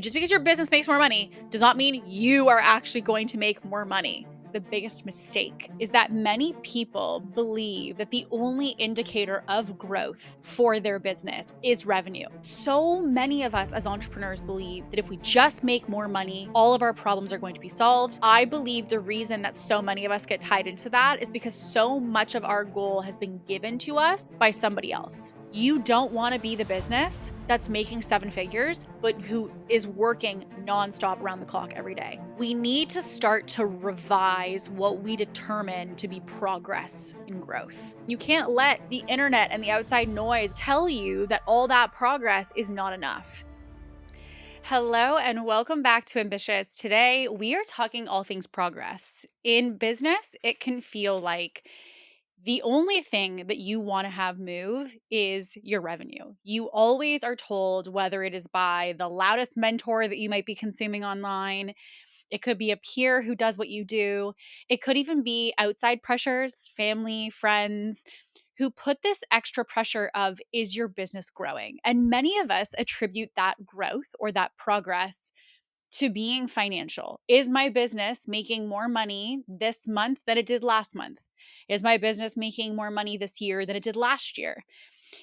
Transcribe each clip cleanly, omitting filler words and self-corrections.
Just because your business makes more money does not mean you are actually going to make more money. The biggest mistake is that many people believe that the only indicator of growth for their business is revenue. So many of us as entrepreneurs believe that if we just make more money, all of our problems are going to be solved. I believe the reason that so many of us get tied into that is because so much of our goal has been given to us by somebody else. You don't want to be the business that's making 7 figures, but who is working nonstop around the clock every day. We need to start to revise what we determine to be progress in growth. You can't let the internet and the outside noise tell you that all that progress is not enough. Hello and welcome back to Ambitious. Today, we are talking all things progress. In business, it can feel like the only thing that you want to have move is your revenue. You always are told, whether it is by the loudest mentor that you might be consuming online, it could be a peer who does what you do, it could even be outside pressures, family, friends, who put this extra pressure of, is your business growing? And many of us attribute that growth or that progress to being financial. Is my business making more money this month than it did last month? Is my business making more money this year than it did last year?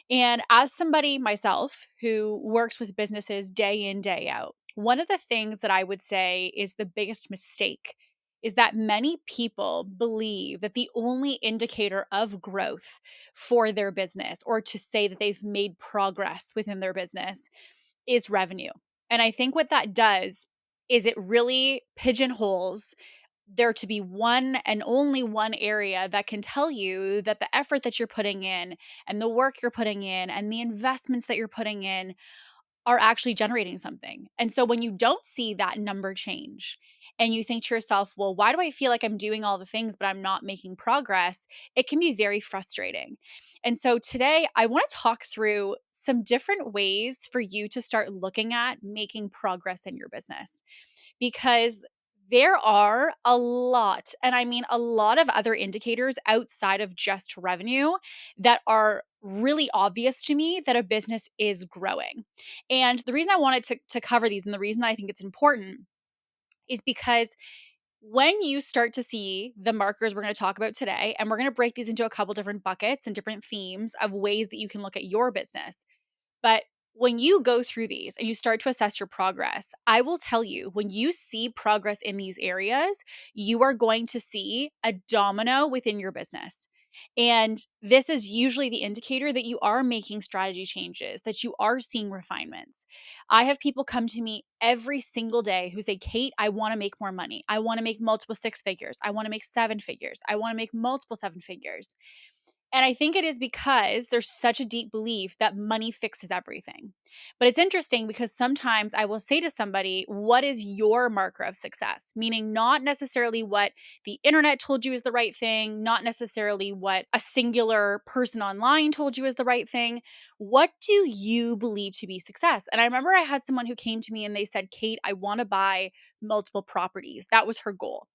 And as somebody myself who works with businesses day in, day out, one of the things that I would say is the biggest mistake is that many people believe that the only indicator of growth for their business, or to say that they've made progress within their business, is revenue. And I think what that does is it really pigeonholes there to be one and only one area that can tell you that the effort that you're putting in and the work you're putting in and the investments that you're putting in are actually generating something. And so when you don't see that number change and you think to yourself, well, why do I feel like I'm doing all the things, but I'm not making progress? It can be very frustrating. And so today I want to talk through some different ways for you to start looking at making progress in your business, because there are a lot, and I mean a lot of other indicators outside of just revenue that are really obvious to me that a business is growing. And the reason I wanted to cover these and the reason that I think it's important is because when you start to see the markers we're going to talk about today, and we're going to break these into a couple different buckets and different themes of ways that you can look at your business. But when you go through these and you start to assess your progress, I will tell you, when you see progress in these areas, you are going to see a domino within your business. And this is usually the indicator that you are making strategy changes, that you are seeing refinements. I have people come to me every single day who say, Kate, I want to make more money. I want to make multiple 6 figures. I want to make 7 figures. I want to make multiple 7 figures. And I think it is because there's such a deep belief that money fixes everything. But it's interesting because sometimes I will say to somebody, what is your marker of success? Meaning, not necessarily what the internet told you is the right thing, not necessarily what a singular person online told you is the right thing. What do you believe to be success? And I remember I had someone who came to me and they said, Kate, I want to buy multiple properties. That was her goal.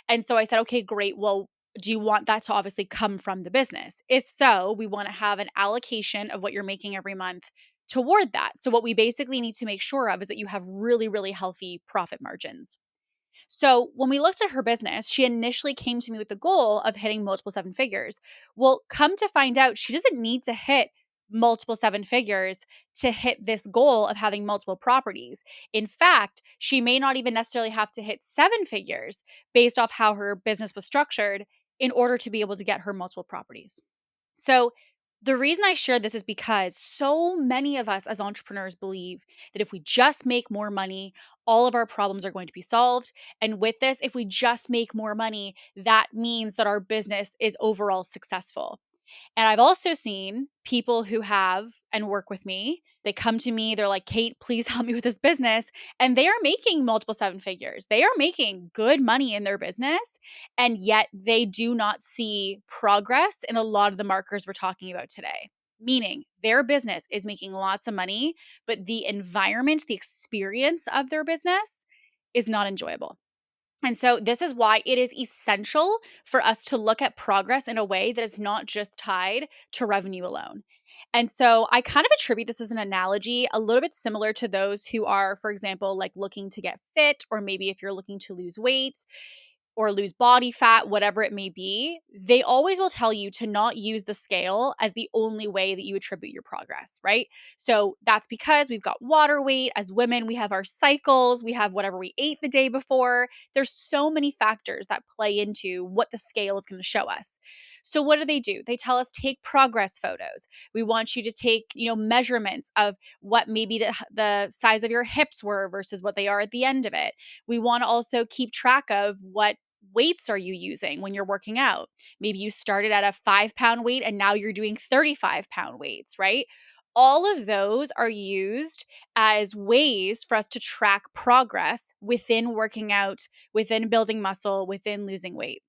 And so I said, okay, great. Well, do you want that to obviously come from the business? If so, we want to have an allocation of what you're making every month toward that. So, what we basically need to make sure of is that you have really, really healthy profit margins. So, when we looked at her business, she initially came to me with the goal of hitting multiple 7 figures. Well, come to find out, she doesn't need to hit multiple 7 figures to hit this goal of having multiple properties. In fact, she may not even necessarily have to hit 7 figures based off how her business was structured in order to be able to get her multiple properties. So, the reason I share this is because so many of us as entrepreneurs believe that if we just make more money, all of our problems are going to be solved. And with this, if we just make more money, that means that our business is overall successful. And I've also seen people who have and work with me. They come to me, they're like, Kate, please help me with this business. And they are making multiple 7 figures. They are making good money in their business. And yet they do not see progress in a lot of the markers we're talking about today. Meaning their business is making lots of money, but the environment, the experience of their business is not enjoyable. And so this is why it is essential for us to look at progress in a way that is not just tied to revenue alone. And so I kind of attribute this as an analogy, a little bit similar to those who are, for example, like looking to get fit, or maybe if you're looking to lose weight or lose body fat, whatever it may be, they always will tell you to not use the scale as the only way that you attribute your progress, right? So that's because we've got water weight. As women, we have our cycles, we have whatever we ate the day before. There's so many factors that play into what the scale is going to show us. So what do? They tell us take progress photos. We want you to take, measurements of what maybe the size of your hips were versus what they are at the end of it. We want to also keep track of what weights are you using when you're working out. Maybe you started at a 5-pound weight and now you're doing 35-pound weights, right? All of those are used as ways for us to track progress within working out, within building muscle, within losing weight.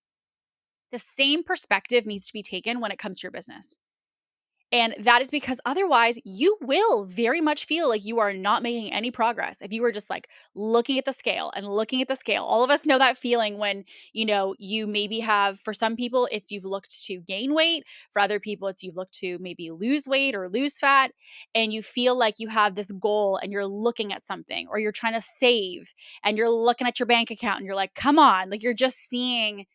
The same perspective needs to be taken when it comes to your business. And that is because otherwise you will very much feel like you are not making any progress. If you were just like looking at the scale and looking at the scale, all of us know that feeling when, you maybe have, for some people, it's you've looked to gain weight. For other people, it's you've looked to maybe lose weight or lose fat. And you feel like you have this goal and you're looking at something, or you're trying to save and you're looking at your bank account and you're like, come on, like you're just seeing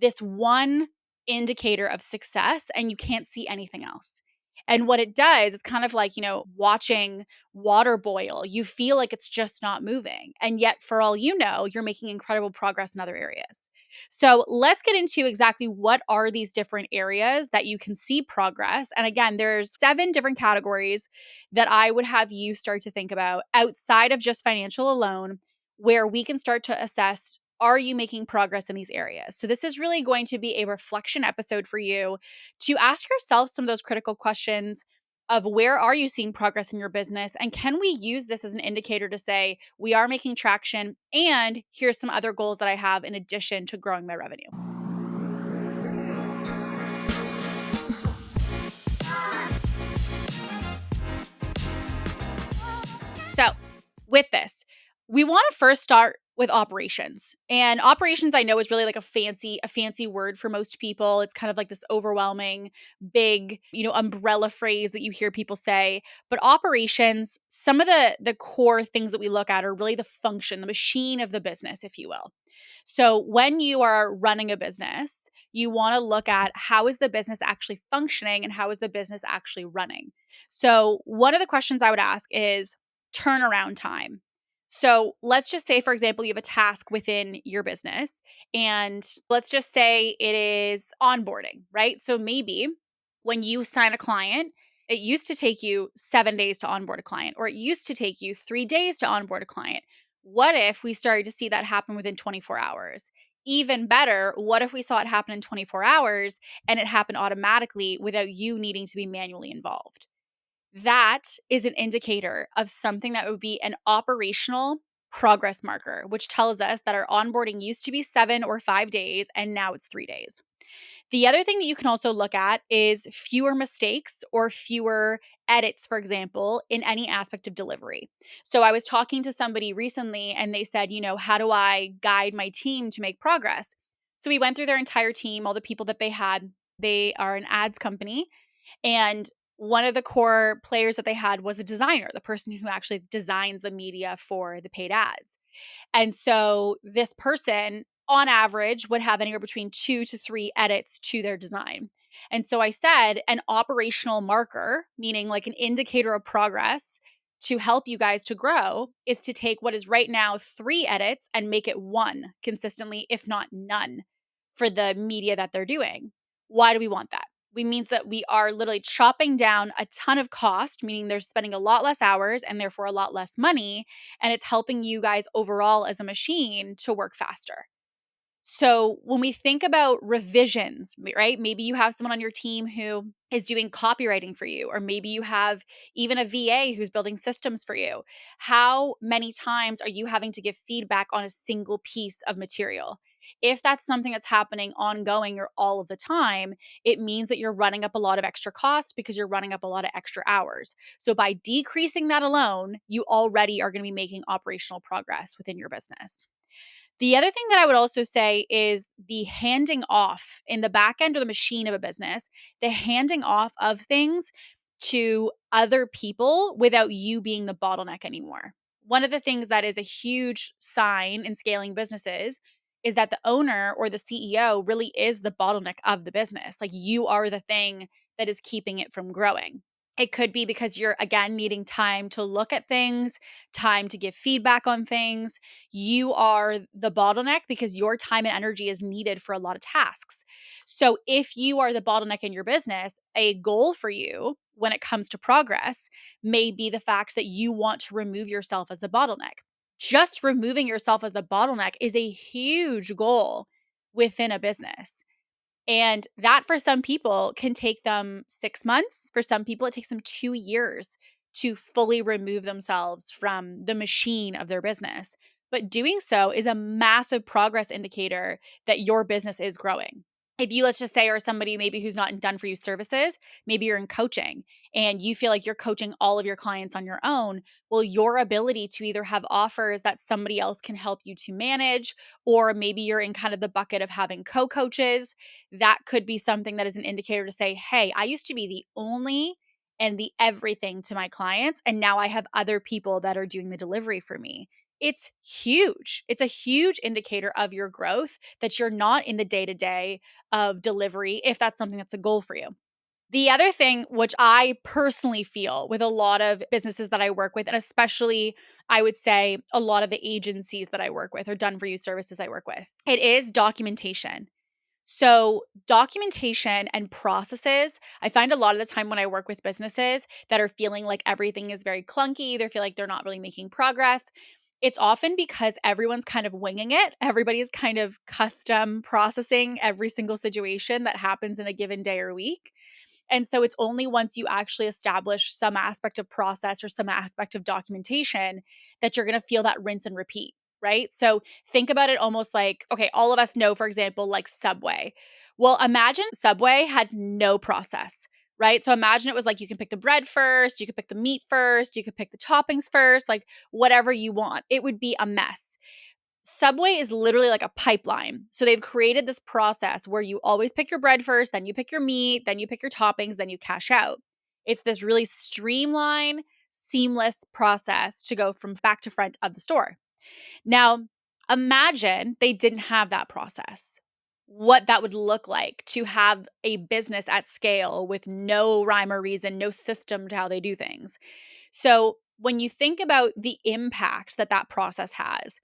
this one indicator of success and you can't see anything else. And what it does is kind of like, watching water boil. You feel like it's just not moving. And yet, for all you know, you're making incredible progress in other areas. So let's get into exactly what are these different areas that you can see progress. And again, there's 7 different categories that I would have you start to think about outside of just financial alone, where we can start to assess, are you making progress in these areas? So this is really going to be a reflection episode for you to ask yourself some of those critical questions of where are you seeing progress in your business, and can we use this as an indicator to say we are making traction, and here's some other goals that I have in addition to growing my revenue. So, with this, we want to first start with operations. And operations, I know, is really like a fancy word for most people. It's kind of like this overwhelming big, umbrella phrase that you hear people say. But operations, some of the core things that we look at are really the function, the machine of the business, if you will. So, when you are running a business, you want to look at how is the business actually functioning and how is the business actually running. So, one of the questions I would ask is turnaround time. So let's just say, for example, you have a task within your business, and let's just say it is onboarding, right? So maybe when you sign a client, it used to take you 7 days to onboard a client, or it used to take you 3 days to onboard a client. What if we started to see that happen within 24 hours? Even better, what if we saw it happen in 24 hours and it happened automatically without you needing to be manually involved? That is an indicator of something that would be an operational progress marker, which tells us that our onboarding used to be 7 or 5 days and now it's 3 days. The other thing that you can also look at is fewer mistakes or fewer edits, for example, in any aspect of delivery. So I was talking to somebody recently and they said, how do I guide my team to make progress? So we went through their entire team, all the people that they had. They are an ads company, and one of the core players that they had was a designer, the person who actually designs the media for the paid ads. And so this person, on average, would have anywhere between 2 to 3 edits to their design. And so I said an operational marker, meaning like an indicator of progress to help you guys to grow, is to take what is right now 3 edits and make it 1 consistently, if not none, for the media that they're doing. Why do we want that? We means that we are literally chopping down a ton of cost, meaning they're spending a lot less hours and therefore a lot less money, and it's helping you guys overall as a machine to work faster. So when we think about revisions, right? Maybe you have someone on your team who is doing copywriting for you, or maybe you have even a VA who's building systems for you. How many times are you having to give feedback on a single piece of material? If that's something that's happening ongoing or all of the time, it means that you're running up a lot of extra costs because you're running up a lot of extra hours. So by decreasing that alone, you already are going to be making operational progress within your business. The other thing that I would also say is the handing off in the back end or the machine of a business, the handing off of things to other people without you being the bottleneck anymore. One of the things that is a huge sign in scaling businesses is that the owner or the CEO really is the bottleneck of the business. Like, you are the thing that is keeping it from growing. It could be because you're, again, needing time to look at things, time to give feedback on things. You are the bottleneck because your time and energy is needed for a lot of tasks. So if you are the bottleneck in your business, a goal for you when it comes to progress may be the fact that you want to remove yourself as the bottleneck. Just removing yourself as the bottleneck is a huge goal within a business. And that for some people can take them 6 months. For some people, it takes them 2 years to fully remove themselves from the machine of their business. But doing so is a massive progress indicator that your business is growing. If you, let's just say, are somebody maybe who's not in done for you services, maybe you're in coaching and you feel like you're coaching all of your clients on your own. Well, your ability to either have offers that somebody else can help you to manage, or maybe you're in kind of the bucket of having co-coaches, that could be something that is an indicator to say, hey, I used to be the only and the everything to my clients, and now I have other people that are doing the delivery for me. It's huge. It's a huge indicator of your growth that you're not in the day-to-day of delivery, if that's something that's a goal for you. The other thing, which I personally feel with a lot of businesses that I work with, and especially I would say a lot of the agencies that I work with or done for you services I work with, it is documentation. So, documentation and processes, I find a lot of the time when I work with businesses that are feeling like everything is very clunky, they feel like they're not really making progress. It's often because everyone's kind of winging it. Everybody is kind of custom processing every single situation that happens in a given day or week. And so it's only once you actually establish some aspect of process or some aspect of documentation that you're going to feel that rinse and repeat, right? So think about it almost like, okay, all of us know, for example, like Subway. Well, imagine Subway had no process, right? So imagine it was like you can pick the bread first, you could pick the meat first, you could pick the toppings first, like whatever you want. It would be a mess. Subway is literally like a pipeline. So they've created this process where you always pick your bread first, then you pick your meat, then you pick your toppings, then you cash out. It's this really streamlined, seamless process to go from back to front of the store. Now, imagine they didn't have that process. What that would look like to have a business at scale with no rhyme or reason, no system to how they do things. So, when you think about the impact that that process has,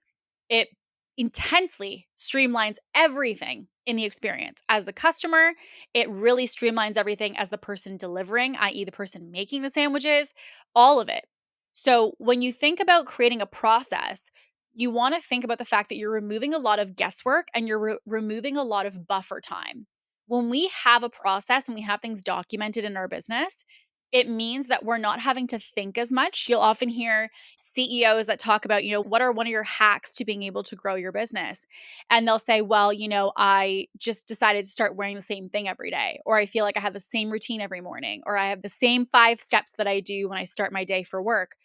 it intensely streamlines everything in the experience. As the customer, it really streamlines everything as the person delivering, i.e., the person making the sandwiches, all of it. So, when you think about creating a process, you want to think about the fact that you're removing a lot of guesswork and you're removing a lot of buffer time. When we have a process and we have things documented in our business, it means that we're not having to think as much. You'll often hear CEOs that talk about, what are one of your hacks to being able to grow your business? And they'll say, well, I just decided to start wearing the same thing every day, or I feel like I have the same routine every morning, or I have the same 5 steps that I do when I start my day for work.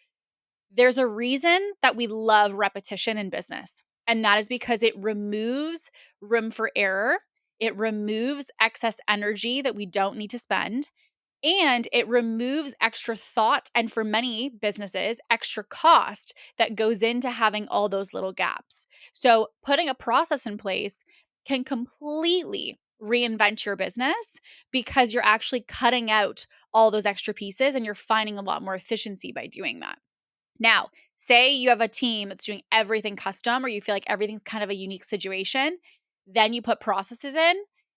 There's a reason that we love repetition in business, and that is because it removes room for error. It removes excess energy that we don't need to spend. And it removes extra thought and, for many businesses, extra cost that goes into having all those little gaps. So putting a process in place can completely reinvent your business because you're actually cutting out all those extra pieces and you're finding a lot more efficiency by doing that. Now, say you have a team that's doing everything custom or you feel like everything's kind of a unique situation, then you put processes in.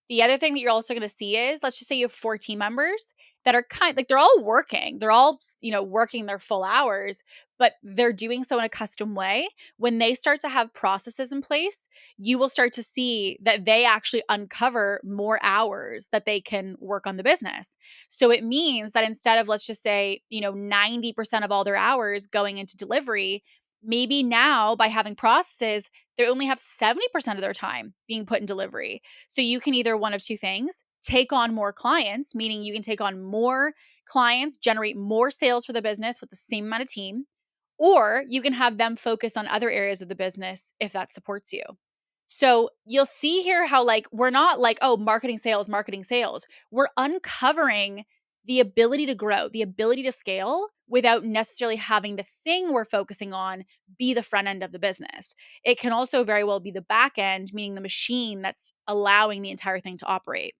The other thing that you're also going to see is, let's just say you have 4 team members that are kind like they're all working. They're all, working their full hours, but they're doing so in a custom way. When they start to have processes in place, you will start to see that they actually uncover more hours that they can work on the business. So it means that instead of, let's just say, 90% of all their hours going into delivery, maybe now by having processes, they only have 70% of their time being put in delivery. So you can either one of two things, take on more clients, meaning you can take on more clients, generate more sales for the business with the same amount of team, or you can have them focus on other areas of the business if that supports you. So you'll see here how we're not like, oh, marketing sales. We're uncovering the ability to grow, the ability to scale without necessarily having the thing we're focusing on be the front end of the business. It can also very well be the back end, meaning the machine that's allowing the entire thing to operate.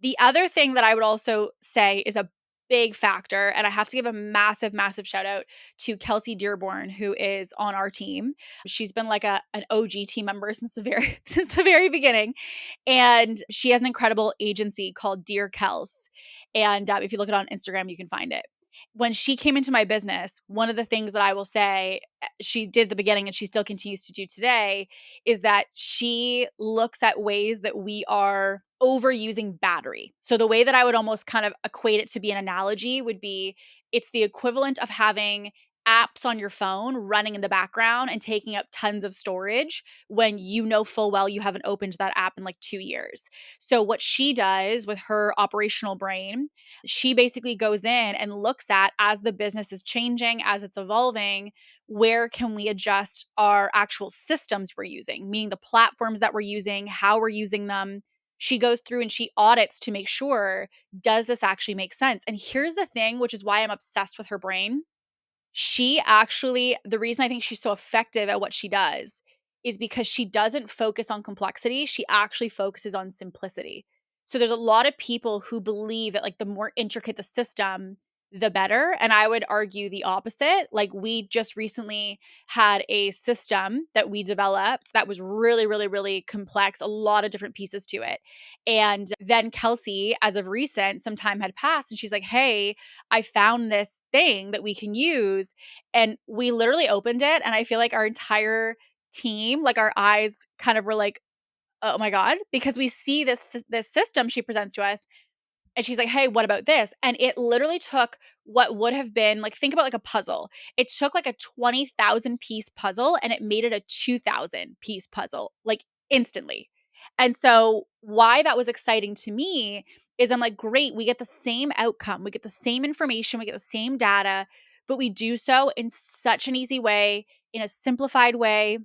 The other thing that I would also say is a big factor, and I have to give a massive, massive shout out to Kelsey Dearborn, who is on our team. She's been like an OG team member since the very since the very beginning, and she has an incredible agency called Dear Kels. And if you look it on Instagram, you can find it. When she came into my business, one of the things that I will say she did at the beginning and she still continues to do today is that she looks at ways that we are overusing battery. So the way that I would almost kind of equate it to be an analogy would be it's the equivalent of having apps on your phone running in the background and taking up tons of storage when you know full well you haven't opened that app in like 2 years. So what she does with her operational brain, she basically goes in and looks at as the business is changing, as it's evolving, where can we adjust our actual systems we're using, meaning the platforms that we're using, how we're using them. She goes through and she audits to make sure, does this actually make sense? And here's the thing, which is why I'm obsessed with her brain. She actually, the reason I think she's so effective at what she does is because she doesn't focus on complexity. She actually focuses on simplicity. So there's a lot of people who believe that like the more intricate the system, the better. And I would argue the opposite. Like we just recently had a system that we developed that was really, really, really complex, a lot of different pieces to it. And then Kelsey, as of recent, some time had passed and she's like, hey, I found this thing that we can use. And we literally opened it. And I feel like our entire team, like our eyes kind of were like, oh my God, because we see this system she presents to us. And she's like, hey, what about this? And it literally took what would have been like, think about like a puzzle. It took like a 20,000 piece puzzle and it made it a 2,000 piece puzzle, like instantly. And so, why that was exciting to me is I'm like, great, we get the same outcome, we get the same information, we get the same data, but we do so in such an easy way, in a simplified way,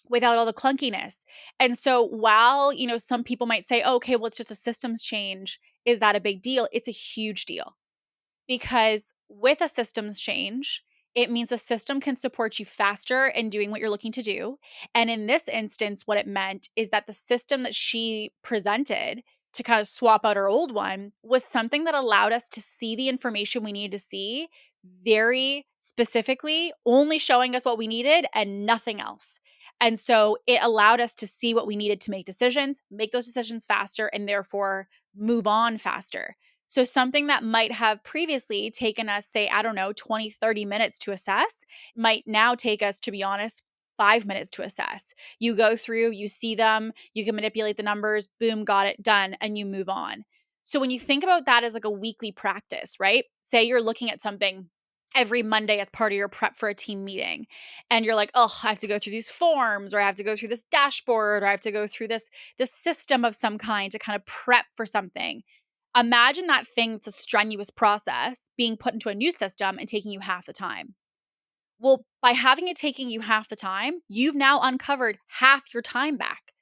without all the clunkiness. And so while, some people might say, oh, okay, well, it's just a systems change. Is that a big deal? It's a huge deal because with a systems change, it means a system can support you faster in doing what you're looking to do. And in this instance, what it meant is that the system that she presented to kind of swap out our old one was something that allowed us to see the information we needed to see very specifically, only showing us what we needed and nothing else. And so it allowed us to see what we needed to make decisions, make those decisions faster, and therefore move on faster. So something that might have previously taken us, say, I don't know, 20, 30 minutes to assess might now take us, to be honest, 5 minutes to assess. You go through, you see them, you can manipulate the numbers, boom, got it, done, and you move on. So when you think about that as like a weekly practice, right? Say you're looking at something every Monday as part of your prep for a team meeting. And you're like, oh, I have to go through these forms, or I have to go through this dashboard, or I have to go through this system of some kind to kind of prep for something. Imagine that thing that's a strenuous process being put into a new system and taking you half the time. Well, by having it taking you half the time, you've now uncovered half your time back.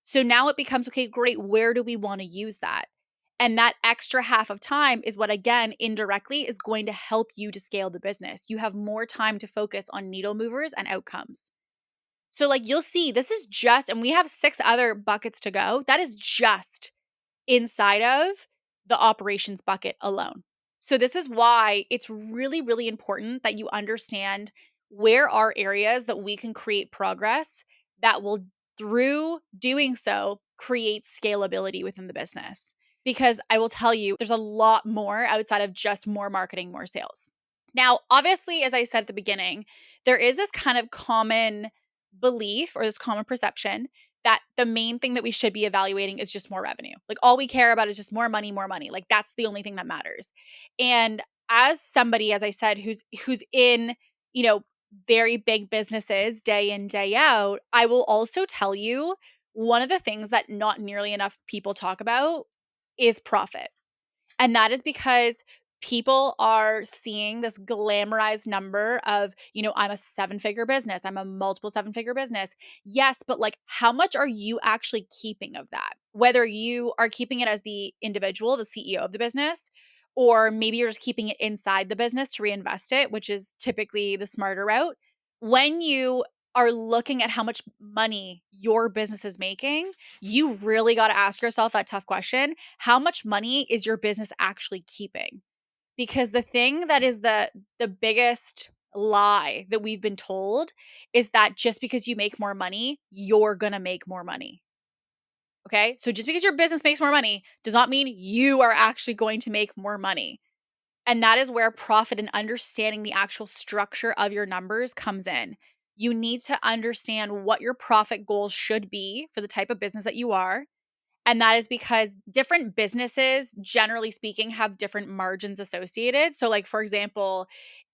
So now it becomes, okay, great, where do we want to use that? And that extra half of time is what, again, indirectly is going to help you to scale the business. You have more time to focus on needle movers and outcomes. So, like, you'll see, this is just, and we have 6 other buckets to go. That is just inside of the operations bucket alone. So, this is why it's really, really important that you understand where are areas that we can create progress that will, through doing so, create scalability within the business. Because I will tell you, there's a lot more outside of just more marketing, more sales. Now, obviously, as I said at the beginning, there is this kind of common belief or this common perception that the main thing that we should be evaluating is just more revenue. Like all we care about is just more money, more money. Like that's the only thing that matters. And as somebody, as I said, who's in, very big businesses day in, day out, I will also tell you one of the things that not nearly enough people talk about is profit. And that is because people are seeing this glamorized number of, I'm a 7-figure business, I'm a multiple 7-figure business. Yes, but like, how much are you actually keeping of that? Whether you are keeping it as the individual, the CEO of the business, or maybe you're just keeping it inside the business to reinvest it, which is typically the smarter route. When you are looking at how much money your business is making, you really got to ask yourself that tough question. How much money is your business actually keeping? Because the thing that is the biggest lie that we've been told is that just because you make more money, you're going to make more money. Okay? So just because your business makes more money does not mean you are actually going to make more money. And that is where profit and understanding the actual structure of your numbers comes in. You need to understand what your profit goals should be for the type of business that you are. And that is because different businesses, generally speaking, have different margins associated. So, like, for example,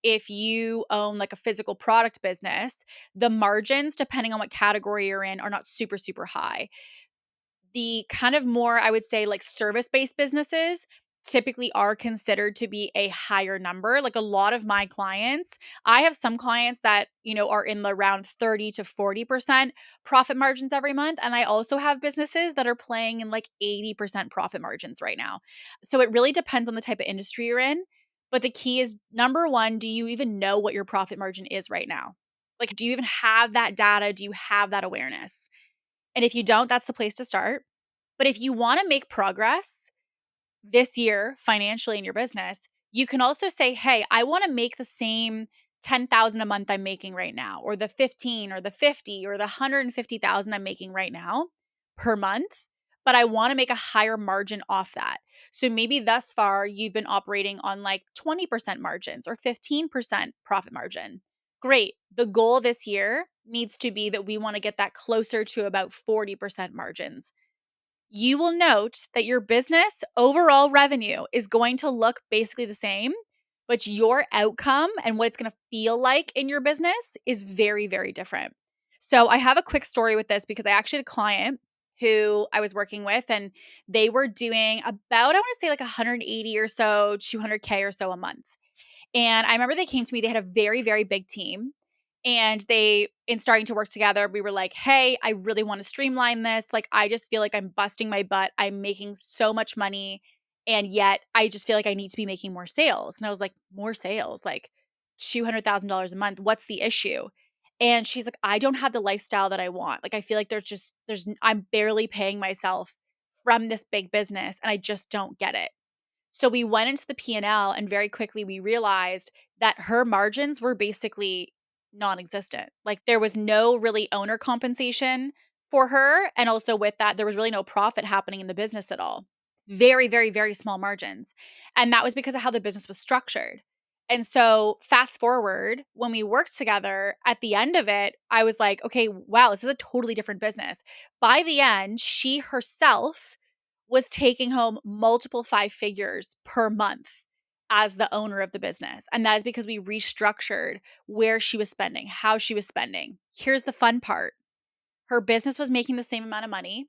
if you own like a physical product business, the margins, depending on what category you're in, are not super, super high. The kind of more, I would say, like service-based businesses typically are considered to be a higher number. Like a lot of my clients, I have some clients that, are in the around 30 to 40% profit margins every month. And I also have businesses that are playing in like 80% profit margins right now. So it really depends on the type of industry you're in. But the key is number one, do you even know what your profit margin is right now? Like, do you even have that data? Do you have that awareness? And if you don't, that's the place to start. But if you want to make progress this year financially in your business, you can also say, "Hey, I want to make the same 10,000 a month I'm making right now, or the 15 or the 50 or the 150,000 I'm making right now per month, but I want to make a higher margin off that." So maybe thus far you've been operating on like 20% margins or 15% profit margin. Great. The goal this year needs to be that we want to get that closer to about 40% margins. You will note that your business overall revenue is going to look basically the same, but your outcome and what it's going to feel like in your business is very, very different. So, I have a quick story with this because I actually had a client who I was working with, and they were doing about, I want to say like 180 or so, 200K or so a month. And I remember they came to me, they had a very, very big team. And they, in starting to work together, we were like, "Hey, I really want to streamline this. Like, I just feel like I'm busting my butt. I'm making so much money. And yet I just feel like I need to be making more sales." And I was like, "More sales? Like $200,000 a month? What's the issue?" And she's like, "I don't have the lifestyle that I want. Like, I feel like I'm barely paying myself from this big business and I just don't get it." So we went into the P&L and very quickly we realized that her margins were basically non-existent. Like there was no really owner compensation for her, and also with that there was really no profit happening in the business at all. Very, very, very small margins. And that was because of how the business was structured. And so fast forward, when we worked together, at the end of it, I was like, "Okay, wow, this is a totally different business." By the end, she herself was taking home multiple five figures per month as the owner of the business. And that is because we restructured where she was spending, how she was spending. Here's the fun part: her business was making the same amount of money.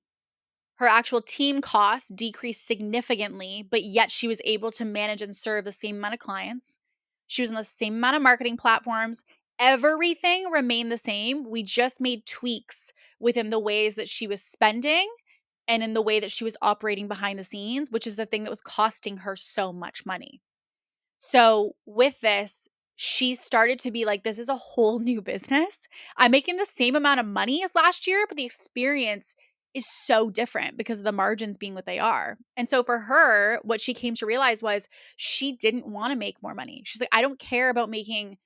Her actual team costs decreased significantly, but yet she was able to manage and serve the same amount of clients. She was on the same amount of marketing platforms. Everything remained the same. We just made tweaks within the ways that she was spending and in the way that she was operating behind the scenes, which is the thing that was costing her so much money. So with this, she started to be like, "This is a whole new business. I'm making the same amount of money as last year, but the experience is so different because of the margins being what they are." And so for her, what she came to realize was she didn't want to make more money. She's like, "I don't care about making,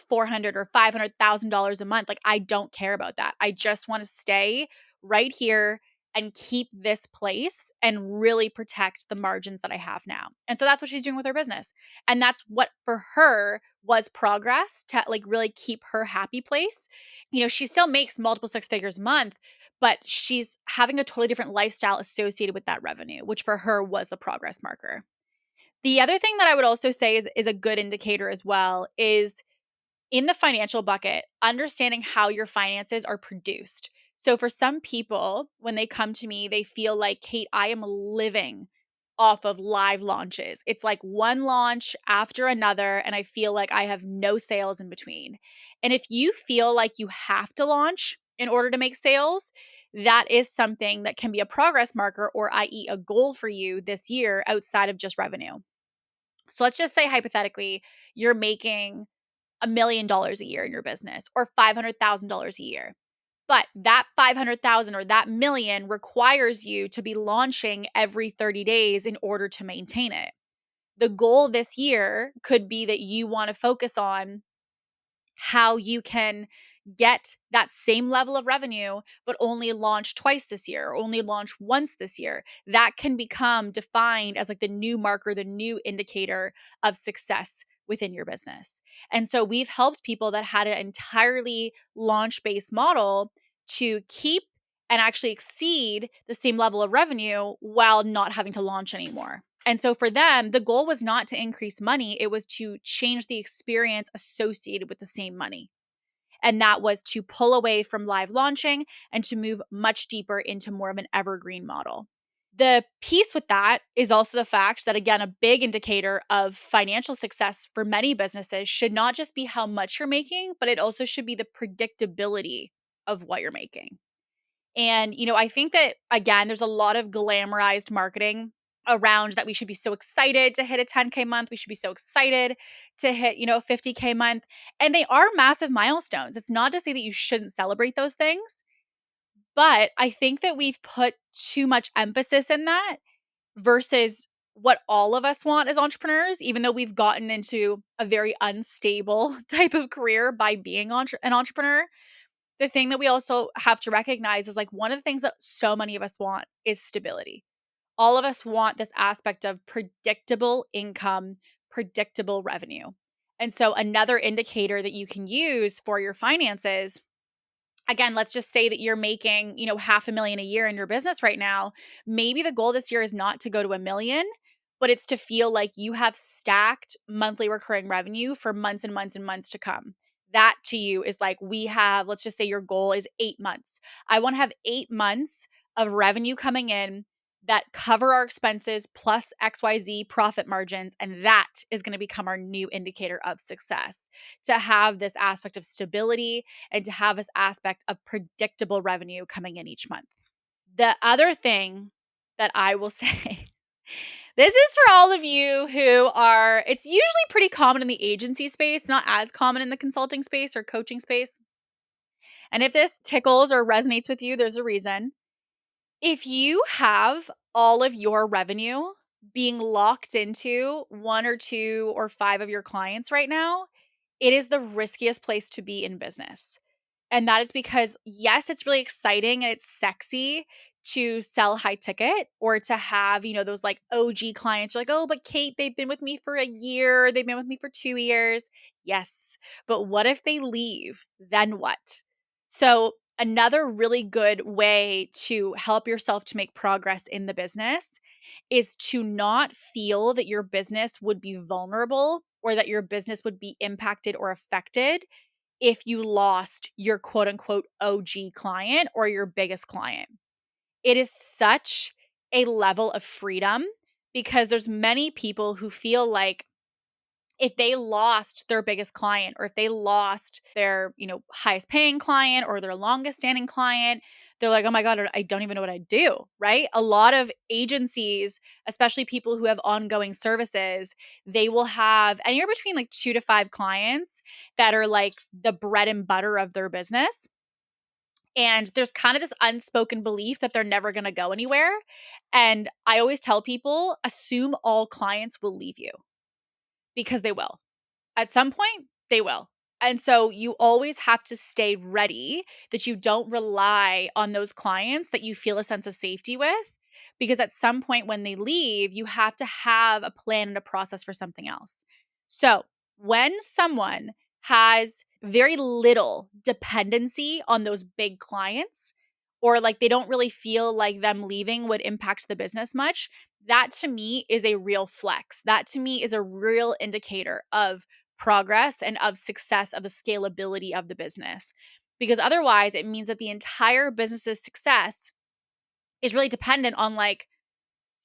400 or $500,000 a month. Like, I don't care about that. I just want to stay right here and keep this place and really protect the margins that I have now." And so that's what she's doing with her business. And that's what for her was progress to like really keep her happy place. She still makes multiple six figures a month, but she's having a totally different lifestyle associated with that revenue, which for her was the progress marker. The other thing that I would also say is a good indicator as well is in the financial bucket, understanding how your finances are produced. So for some people, when they come to me, they feel like, "Kate, I am living off of live launches. It's like one launch after another, and I feel like I have no sales in between." And if you feel like you have to launch in order to make sales, that is something that can be a progress marker, or i.e. a goal for you this year outside of just revenue. So let's just say hypothetically, you're making $1 million a year in your business or $500,000 a year. But that 500,000 or that million requires you to be launching every 30 days in order to maintain it. The goal this year could be that you want to focus on how you can get that same level of revenue, but only launch twice this year, or only launch once this year. That can become defined as like the new marker, the new indicator of success within your business. And so we've helped people that had an entirely launch based model to keep and actually exceed the same level of revenue while not having to launch anymore. And so for them, the goal was not to increase money, it was to change the experience associated with the same money. And that was to pull away from live launching and to move much deeper into more of an evergreen model. The piece with that is also the fact that, again, a big indicator of financial success for many businesses should not just be how much you're making, but it also should be the predictability of what you're making. And, I think that, again, there's a lot of glamorized marketing around that we should be so excited to hit a 10K month. We should be so excited to hit, a 50K month. And they are massive milestones. It's not to say that you shouldn't celebrate those things, but I think that we've put too much emphasis in that versus what all of us want as entrepreneurs, even though we've gotten into a very unstable type of career by being an entrepreneur. The thing that we also have to recognize is like one of the things that so many of us want is stability. All of us want this aspect of predictable income, predictable revenue. And so another indicator that you can use for your finances, again, let's just say that you're making, $500,000 a year in your business right now. Maybe the goal this year is not to go to 1 million, but it's to feel like you have stacked monthly recurring revenue for months and months and months to come. That to you is like, let's just say your goal is 8 months. I want to have 8 months of revenue coming in that cover our expenses plus XYZ profit margins. And that is going to become our new indicator of success, to have this aspect of stability and to have this aspect of predictable revenue coming in each month. The other thing that I will say, this is for all of you who it's usually pretty common in the agency space, not as common in the consulting space or coaching space. And if this tickles or resonates with you, there's a reason. If you have all of your revenue being locked into one or two or five of your clients right now, it is the riskiest place to be in business. And that is because, yes, it's really exciting and it's sexy to sell high ticket or to have, those like OG clients. You're like, oh, but Kate, they've been with me for a year. They've been with me for 2 years. Yes. But what if they leave? Then what? So, another really good way to help yourself to make progress in the business is to not feel that your business would be vulnerable or that your business would be impacted or affected if you lost your quote unquote OG client or your biggest client. It is such a level of freedom because there's many people who feel like if they lost their biggest client or if they lost their, highest paying client or their longest standing client, they're like, oh my God, I don't even know what I do, right? A lot of agencies, especially people who have ongoing services, they will have anywhere between like 2 to 5 clients that are like the bread and butter of their business. And there's kind of this unspoken belief that they're never going to go anywhere. And I always tell people, assume all clients will leave you because they will. At some point, they will. And so you always have to stay ready that you don't rely on those clients that you feel a sense of safety with, because at some point when they leave, you have to have a plan and a process for something else. So when someone has very little dependency on those big clients, or like they don't really feel like them leaving would impact the business much, that to me is a real flex. That to me is a real indicator of progress and of success, of the scalability of the business. Because otherwise, it means that the entire business's success is really dependent on like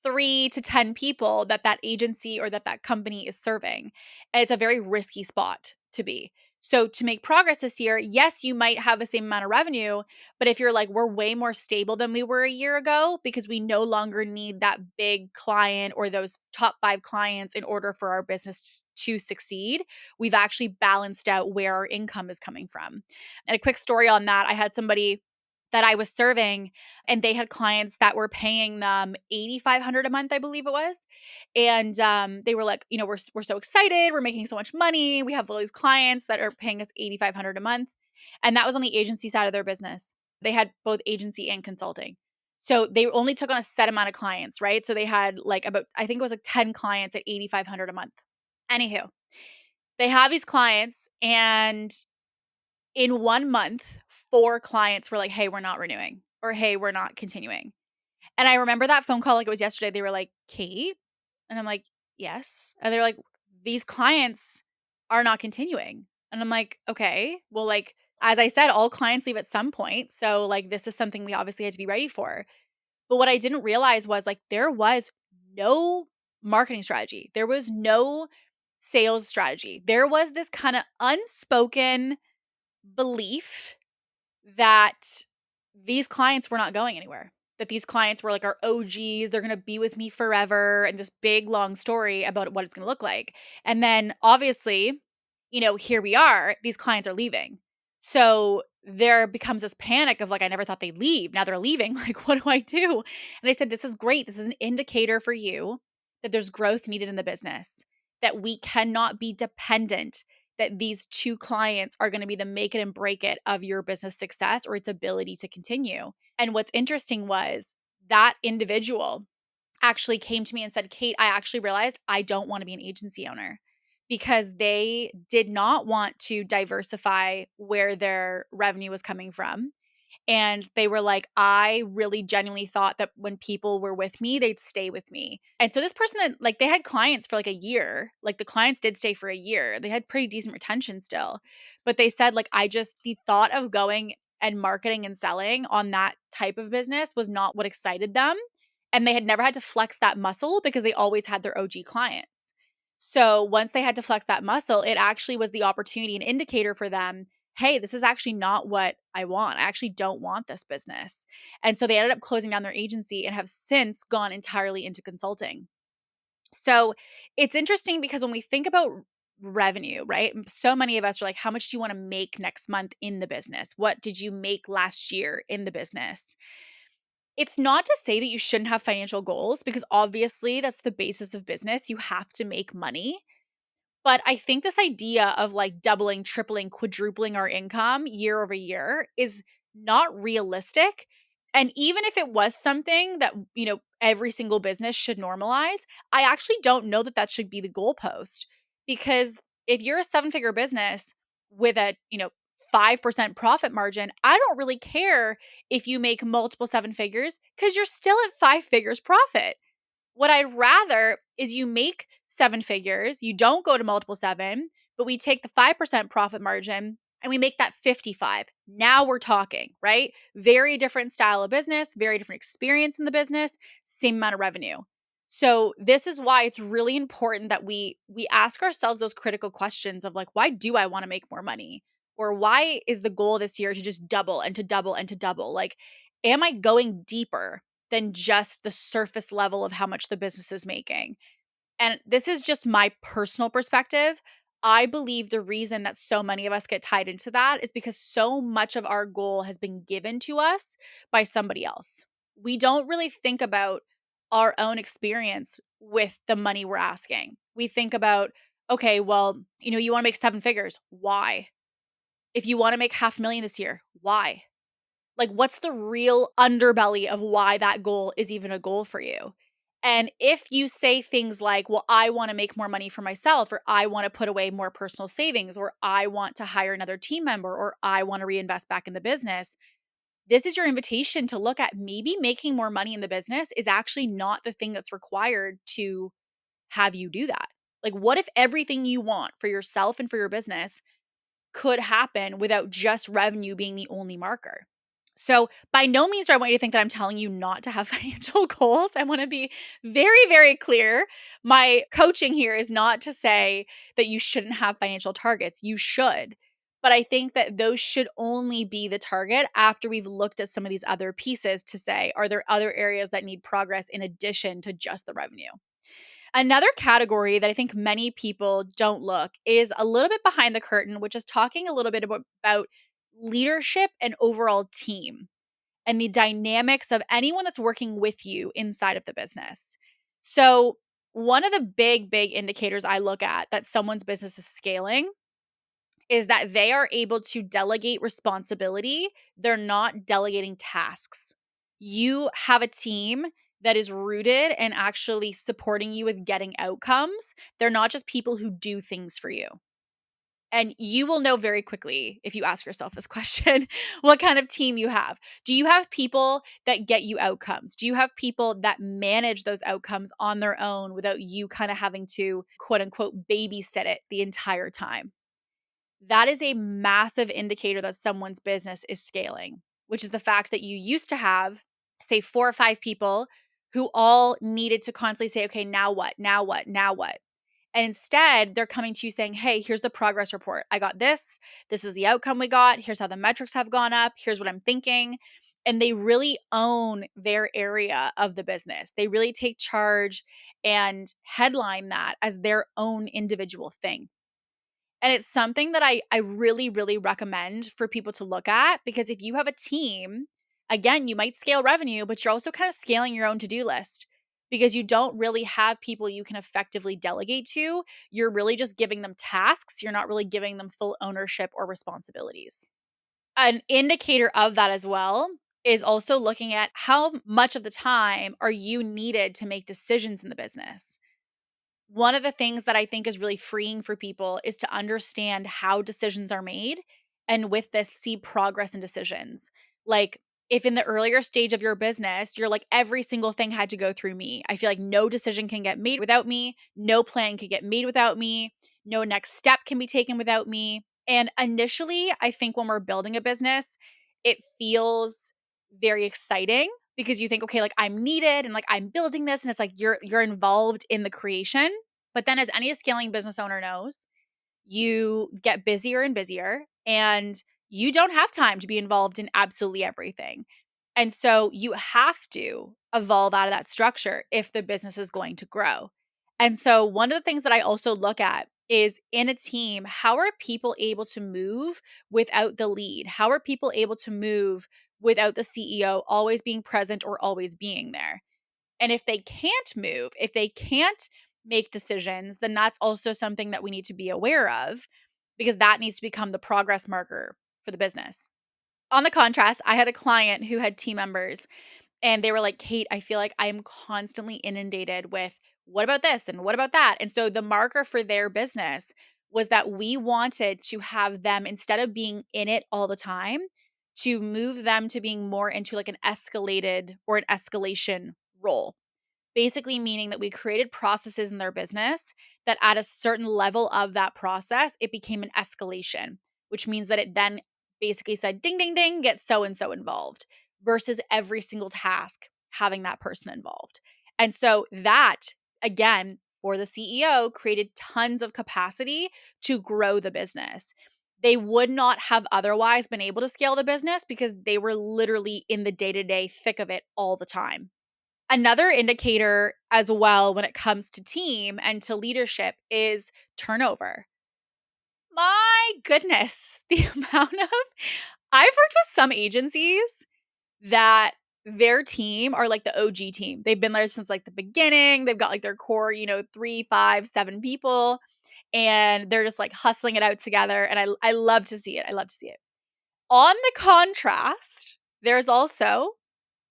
3 to 10 people that agency or that company is serving. And it's a very risky spot to be. So to make progress this year, yes, you might have the same amount of revenue, but if you're like, we're way more stable than we were a year ago because we no longer need that big client or those top 5 clients in order for our business to succeed, we've actually balanced out where our income is coming from. And a quick story on that, I had somebody that I was serving and they had clients that were paying them $8,500 a month, I believe it was. And they were like, we're so excited. We're making so much money. We have all these clients that are paying us $8,500 a month. And that was on the agency side of their business. They had both agency and consulting. So they only took on a set amount of clients, right? So they had like about, I think it was like 10 clients at $8,500 a month. Anywho, they have these clients and in 1 month, 4 clients were like, hey, we're not renewing or hey, we're not continuing. And I remember that phone call like it was yesterday. They were like, Kate? And I'm like, yes. And they're like, these clients are not continuing. And I'm like, okay, well, like, as I said, all clients leave at some point. So, like, this is something we obviously had to be ready for. But what I didn't realize was like, there was no marketing strategy, there was no sales strategy. There was this kind of unspoken belief that these clients were not going anywhere, that these clients were like our OGs, they're going to be with me forever, and this big long story about what it's going to look like. And then obviously, here we are, these clients are leaving. So there becomes this panic of like, I never thought they'd leave. Now they're leaving. Like, what do I do? And I said, this is great. This is an indicator for you that there's growth needed in the business, that we cannot be dependent, that these 2 clients are going to be the make it and break it of your business success or its ability to continue. And what's interesting was that individual actually came to me and said, Kate, I actually realized I don't want to be an agency owner because they did not want to diversify where their revenue was coming from. And they were like, I really genuinely thought that when people were with me, they'd stay with me. And so this person had, like, they had clients for like a year. Like the clients did stay for a year. They had pretty decent retention still. But they said, like, the thought of going and marketing and selling on that type of business was not what excited them. And they had never had to flex that muscle because they always had their OG clients. So once they had to flex that muscle, it actually was the opportunity, an indicator for them, hey, this is actually not what I want. I actually don't want this business. And so they ended up closing down their agency and have since gone entirely into consulting. So it's interesting because when we think about revenue, right? So many of us are like, how much do you want to make next month in the business? What did you make last year in the business? It's not to say that you shouldn't have financial goals because obviously that's the basis of business. You have to make money. But I think this idea of like doubling, tripling, quadrupling our income year over year is not realistic. And even if it was something that, every single business should normalize, I actually don't know that that should be the goalpost. Because if you're a 7-figure business with a, 5% profit margin, I don't really care if you make multiple 7 figures because you're still at 5 figures profit. What I'd rather is you make 7 figures, you don't go to multiple 7, but we take the 5% profit margin and we make that 55. Now we're talking, right? Very different style of business, very different experience in the business, same amount of revenue. So this is why it's really important that we ask ourselves those critical questions of like, why do I want to make more money? Or why is the goal this year to just double and to double and to double? Like, am I going deeper than just the surface level of how much the business is making? And this is just my personal perspective. I believe the reason that so many of us get tied into that is because so much of our goal has been given to us by somebody else. We don't really think about our own experience with the money we're asking. We think about, okay, well, you want to make 7 figures. Why? If you want to make 500,000 this year, why? Like, what's the real underbelly of why that goal is even a goal for you? And if you say things like, well, I want to make more money for myself, or I want to put away more personal savings, or I want to hire another team member, or I want to reinvest back in the business, this is your invitation to look at maybe making more money in the business is actually not the thing that's required to have you do that. Like, what if everything you want for yourself and for your business could happen without just revenue being the only marker? So by no means do I want you to think that I'm telling you not to have financial goals. I want to be very, very clear. My coaching here is not to say that you shouldn't have financial targets. You should. But I think that those should only be the target after we've looked at some of these other pieces to say, are there other areas that need progress in addition to just the revenue? Another category that I think many people don't look is a little bit behind the curtain, which is talking a little bit about leadership and overall team and the dynamics of anyone that's working with you inside of the business. So, one of the big indicators I look at that someone's business is scaling is that they are able to delegate responsibility. They're not delegating tasks. You have a team that is rooted and actually supporting you with getting outcomes. They're not just people who do things for you. And you will know very quickly if you ask yourself this question, what kind of team you have. Do you have people that get you outcomes? Do you have people that manage those outcomes on their own without you kind of having to quote unquote babysit it the entire time? That is a massive indicator that someone's business is scaling, which is the fact that you used to have, say, 4 or 5 people who all needed to constantly say, okay, now what? Now what? Now what? And instead, they're coming to you saying, hey, here's the progress report. I got this. This is the outcome we got. Here's how the metrics have gone up. Here's what I'm thinking. And they really own their area of the business. They really take charge and headline that as their own individual thing. And it's something that I really recommend for people to look at, because if you have a team, again, you might scale revenue, but you're also kind of scaling your own to-do list because you don't really have people you can effectively delegate to. You're really just giving them tasks. You're not really giving them full ownership or responsibilities. An indicator of that as well is also looking at how much of the time are you needed to make decisions in the business. One of the things that I think is really freeing for people is to understand how decisions are made, and with this, see progress in decisions. Like, if in the earlier stage of your business, you're like, every single thing had to go through me. I feel like no decision can get made without me. No plan can get made without me. No next step can be taken without me. And initially, I think when we're building a business, it feels very exciting because you think, okay, like I'm needed and like I'm building this, and it's like you're involved in the creation. But then, as any scaling business owner knows, you get busier and busier, and you don't have time to be involved in absolutely everything. And so you have to evolve out of that structure if the business is going to grow. And so one of the things that I also look at is, in a team, how are people able to move without the lead? How are people able to move without the CEO always being present or always being there? And if they can't move, if they can't make decisions, then that's also something that we need to be aware of, because that needs to become the progress marker for the business. On the contrast, I had a client who had team members and they were like, Kate, I feel like I'm constantly inundated with what about this and what about that? And so the marker for their business was that we wanted to have them, instead of being in it all the time, to move them to being more into like an escalated or an escalation role. Basically meaning that we created processes in their business that at a certain level of that process, it became an escalation, which means that it then basically said, ding, ding, ding, get so and so involved, versus every single task having that person involved. And so that, again, for the CEO, created tons of capacity to grow the business. They would not have otherwise been able to scale the business because they were literally in the day-to-day thick of it all the time. Another indicator as well when it comes to team and to leadership is turnover. My goodness, the amount of I've worked with some agencies that their team are like the OG team. They've been there since like the beginning. They've got like their core, 3, 5, 7 people, and they're just like hustling it out together. And I love to see it. I love to see it. On the contrast, there's also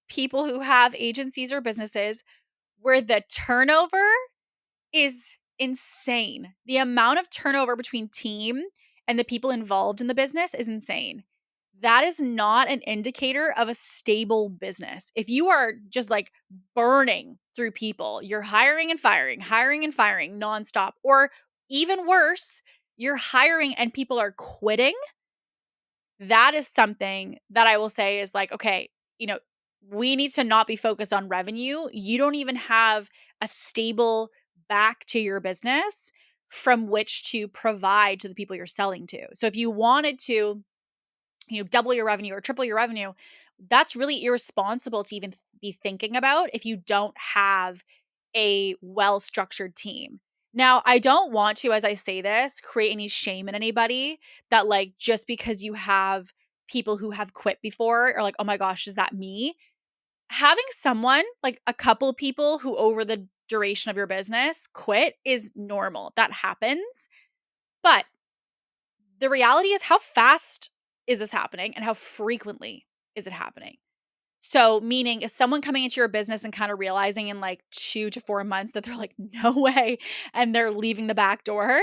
people who have agencies or businesses where the turnover is insane. The amount of turnover between team and the people involved in the business is insane. That is not an indicator of a stable business. If you are just like burning through people, you're hiring and firing nonstop, or even worse, you're hiring and people are quitting, that is something that I will say is like, okay, we need to not be focused on revenue. You don't even have a stable back to your business from which to provide to the people you're selling to. So if you wanted to, double your revenue or triple your revenue, that's really irresponsible to even be thinking about if you don't have a well-structured team. Now, I don't want to, as I say this, create any shame in anybody that like just because you have people who have quit before or like, oh my gosh, is that me? Having someone, like a couple people who over the duration of your business quit is normal. That happens. But the reality is, how fast is this happening and how frequently is it happening? So, meaning, is someone coming into your business and kind of realizing in like 2 to 4 months that they're like, no way, and they're leaving the back door?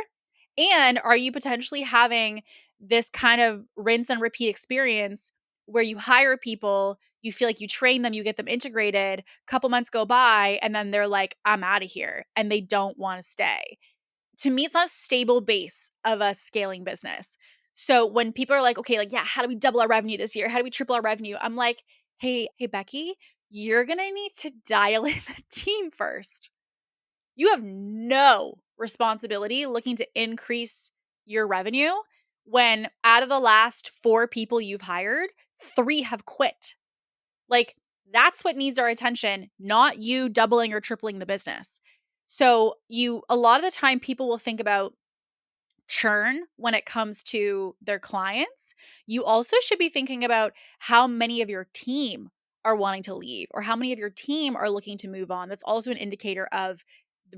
And are you potentially having this kind of rinse and repeat experience where you hire people, you feel like you train them, you get them integrated, couple months go by, and then they're like, I'm out of here, and they don't want to stay? To me, it's not a stable base of a scaling business. So when people are like, okay, like, yeah, how do we double our revenue this year? How do we triple our revenue? I'm like, hey, Becky, you're going to need to dial in the team first. You have no responsibility looking to increase your revenue when out of the last 4 people you've hired, 3 have quit. Like, that's what needs our attention, not you doubling or tripling the business. So, a lot of the time people will think about churn when it comes to their clients. You also should be thinking about how many of your team are wanting to leave or how many of your team are looking to move on. That's also an indicator of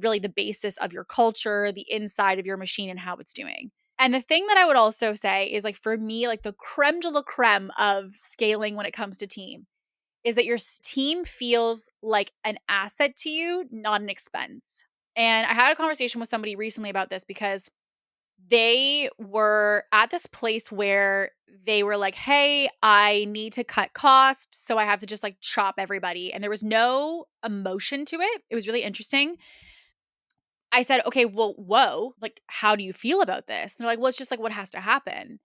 really the basis of your culture, the inside of your machine and how it's doing. And the thing that I would also say is like for me, like the creme de la creme of scaling when it comes to team is that your team feels like an asset to you, not an expense. And I had a conversation with somebody recently about this because they were at this place where they were like, "Hey, I need to cut costs, so I have to just like chop everybody." And there was no emotion to it. It was really interesting. I said, "Okay, well, whoa, like how do you feel about this?" And they're like, "Well, it's just like what has to happen."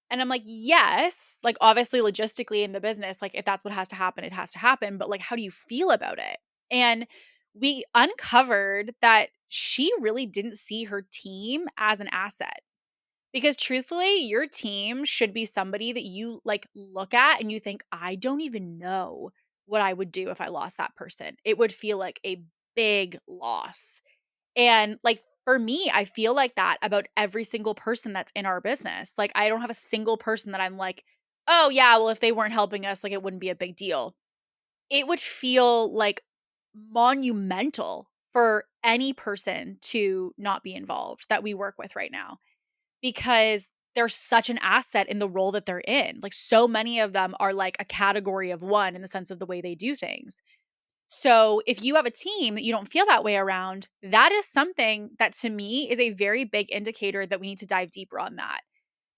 And I'm like, "Yes, like obviously logistically in the business, like if that's what has to happen, it has to happen, but like how do you feel about it?" And we uncovered that she really didn't see her team as an asset. Because truthfully, your team should be somebody that you like look at and you think, I don't even know what I would do if I lost that person. It would feel like a big loss. And like for me, I feel like that about every single person that's in our business. Like I don't have a single person that I'm like, oh yeah, well, if they weren't helping us, like it wouldn't be a big deal. It would feel like monumental for any person to not be involved that we work with right now because they're such an asset in the role that they're in. Like so many of them are like a category of one in the sense of the way they do things. So if you have a team that you don't feel that way around, that is something that to me is a very big indicator that we need to dive deeper on that.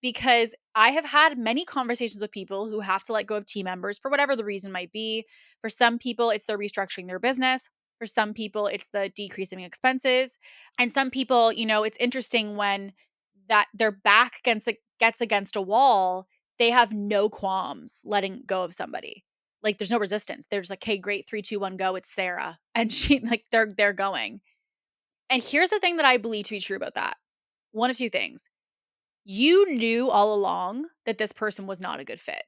Because I have had many conversations with people who have to let go of team members for whatever the reason might be. For some people, it's they're restructuring their business. For some people, it's the decreasing expenses. And some people, it's interesting when that their back gets against a wall, they have no qualms letting go of somebody. Like there's no resistance. They're just like, "Hey, great, 3, 2, 1, go. It's Sarah," and she like they're going. And here's the thing that I believe to be true about that. One of two things: you knew all along that this person was not a good fit,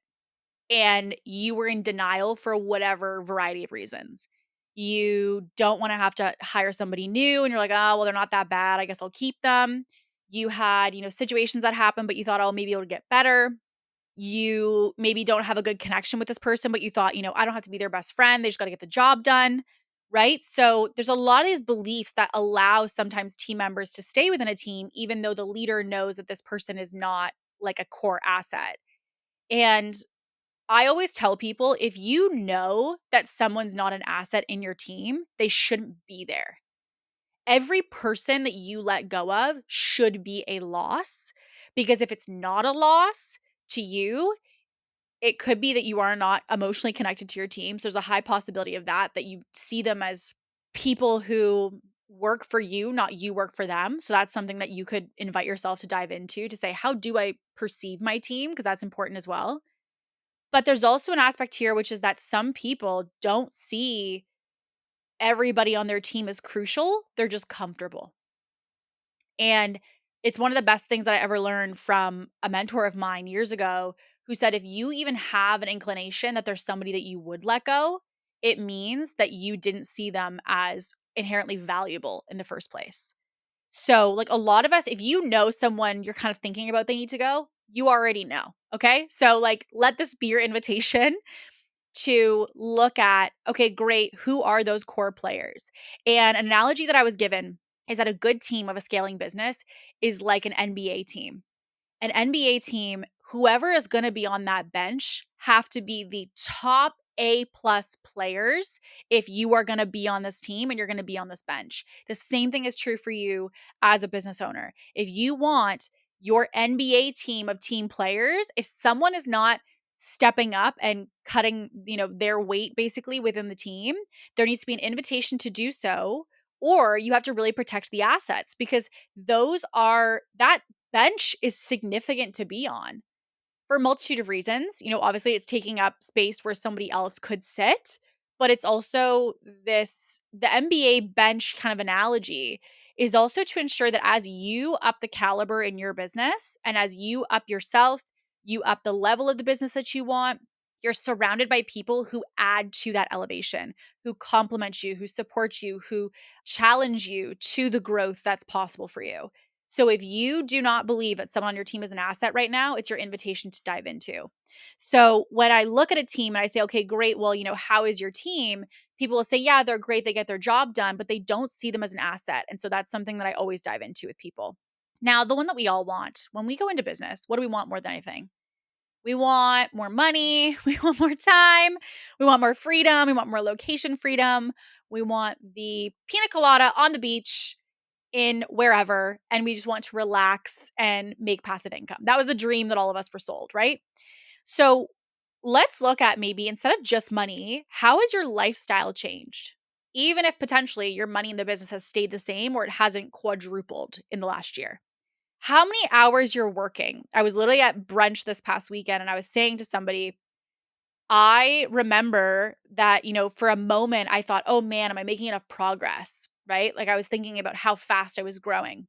and you were in denial for whatever variety of reasons. You don't want to have to hire somebody new and you're like, "Oh, well, they're not that bad. I guess I'll keep them." You had, situations that happened, but you thought, "Oh, maybe it'll get better." You maybe don't have a good connection with this person, but you thought, "I don't have to be their best friend. They just got to get the job done." Right? So there's a lot of these beliefs that allow sometimes team members to stay within a team, even though the leader knows that this person is not like a core asset. And I always tell people if you know that someone's not an asset in your team, they shouldn't be there. Every person that you let go of should be a loss because if it's not a loss to you, it could be that you are not emotionally connected to your team. So there's a high possibility of that you see them as people who work for you, not you work for them. So that's something that you could invite yourself to dive into to say, how do I perceive my team? Because that's important as well. But there's also an aspect here, which is that some people don't see everybody on their team as crucial. They're just comfortable. And it's one of the best things that I ever learned from a mentor of mine years ago who said, if you even have an inclination that there's somebody that you would let go, it means that you didn't see them as inherently valuable in the first place. So, like a lot of us, if you know someone you're kind of thinking about they need to go, you already know. Okay. So, like, let this be your invitation to look at, okay, great, who are those core players? And an analogy that I was given is that a good team of a scaling business is like an NBA team. An NBA team, whoever is going to be on that bench have to be the top A plus players if you are going to be on this team and you're going to be on this bench. The same thing is true for you as a business owner. If you want your NBA team of team players, if someone is not stepping up and cutting, their weight basically within the team, there needs to be an invitation to do so, or you have to really protect the assets because that bench is significant to be on for a multitude of reasons. Obviously it's taking up space where somebody else could sit, but it's also the NBA bench kind of analogy is also to ensure that as you up the caliber in your business and as you up yourself, you up the level of the business that you want, you're surrounded by people who add to that elevation, who complement you, who support you, who challenge you to the growth that's possible for you. So if you do not believe that someone on your team is an asset right now, it's your invitation to dive into. So when I look at a team and I say, okay, great, well, how is your team? People will say, yeah, they're great. They get their job done, but they don't see them as an asset. And so that's something that I always dive into with people. Now, the one that we all want when we go into business, what do we want more than anything? We want more money. We want more time. We want more freedom. We want more location freedom. We want the pina colada on the beach in wherever, and we just want to relax and make passive income. That was the dream that all of us were sold, right? So let's look at maybe instead of just money, how has your lifestyle changed? Even if potentially your money in the business has stayed the same or it hasn't quadrupled in the last year. How many hours you're working? I was literally at brunch this past weekend and I was saying to somebody, I remember that, for a moment I thought, oh man, am I making enough progress? Right? Like I was thinking about how fast I was growing.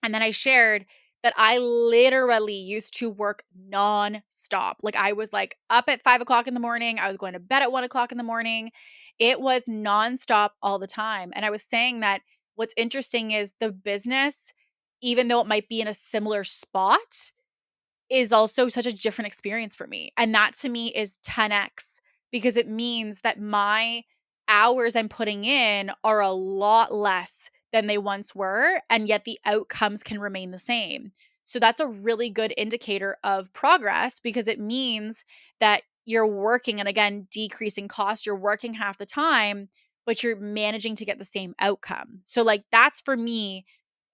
And then I shared that I literally used to work nonstop. Like I was like up at 5 o'clock in the morning. I was going to bed at 1 o'clock in the morning. It was nonstop all the time. And I was saying that what's interesting is the business, even though it might be in a similar spot, is also such a different experience for me. And that to me is 10x because it means that my hours I'm putting in are a lot less than they once were. And yet the outcomes can remain the same. So that's a really good indicator of progress because it means that you're working and again, decreasing cost, you're working half the time, but you're managing to get the same outcome. So, like, that's for me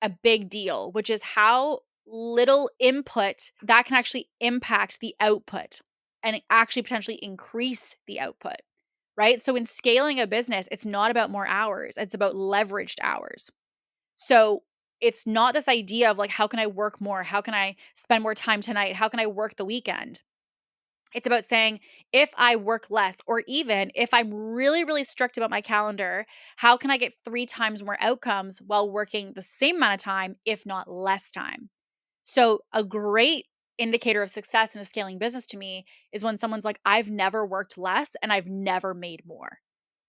a big deal, which is how little input that can actually impact the output and actually potentially increase the output, right? So in scaling a business, it's not about more hours, it's about leveraged hours. So it's not this idea of like, how can I work more? How can I spend more time tonight? How can I work the weekend? It's about saying, if I work less, or even if I'm really, really strict about my calendar, how can I get 3 times more outcomes while working the same amount of time, if not less time? So, a great indicator of success in a scaling business to me is when someone's like, I've never worked less and I've never made more.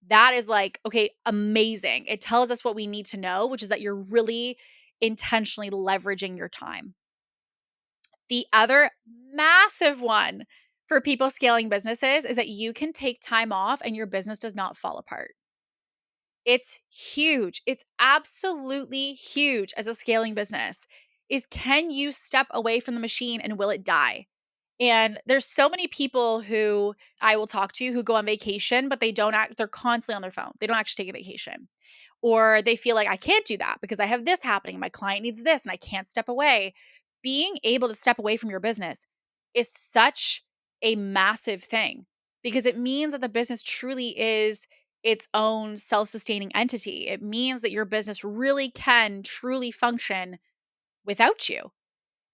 That is like, okay, amazing. It tells us what we need to know, which is that you're really intentionally leveraging your time. The other massive one for people scaling businesses is that you can take time off and your business does not fall apart. It's huge. It's absolutely huge as a scaling business. Is can you step away from the machine and will it die? And there's so many people who I will talk to who go on vacation, but they're constantly on their phone. They don't actually take a vacation. Or they feel like I can't do that because I have this happening. My client needs this and I can't step away. Being able to step away from your business is such a massive thing because it means that the business truly is its own self sustaining entity. It means that your business really can truly function without you.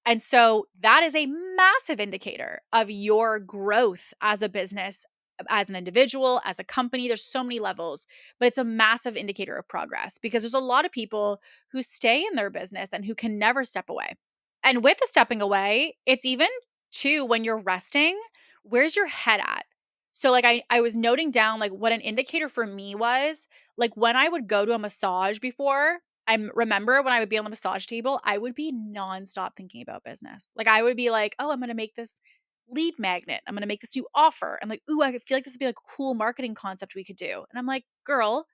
And so that is a massive indicator of your growth as a business as an individual, as a company. There's so many levels, but it's a massive indicator of progress because there's a lot of people who stay in their business and who can never step away. And with the stepping away, it's even too when you're resting, where's your head at? So like I was noting down like what an indicator for me was, like when I would go to a massage before, remember when I would be on the massage table, I would be nonstop thinking about business. Like I would be like, oh, I'm gonna make this lead magnet. I'm gonna make this new offer. I'm like, ooh, I feel like this would be like a cool marketing concept we could do. And I'm like, girl,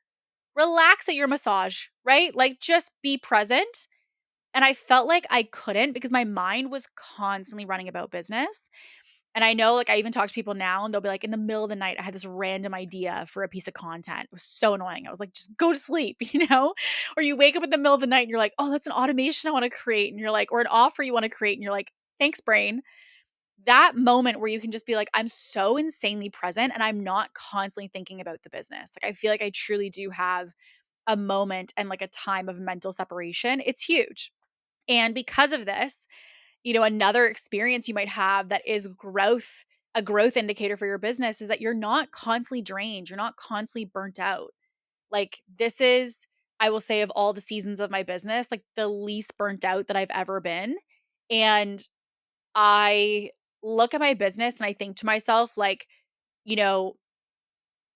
relax at your massage, right? Like just be present. And I felt like I couldn't because my mind was constantly running about business. And I know, like, I even talk to people now and they'll be like, in the middle of the night, I had this random idea for a piece of content. It was so annoying. I was like, just go to sleep, you know? Or you wake up in the middle of the night and you're like, oh, that's an automation I want to create. And you're like, or an offer you want to create. And you're like, thanks, brain. That moment where you can just be like, I'm so insanely present and I'm not constantly thinking about the business. Like, I feel like I truly do have a moment and like a time of mental separation. It's huge. And because of this, another experience you might have that is growth, a growth indicator for your business is that you're not constantly drained, you're not constantly burnt out. Like this is, I will say, of all the seasons of my business, like the least burnt out that I've ever been. And I look at my business and I think to myself, like, you know,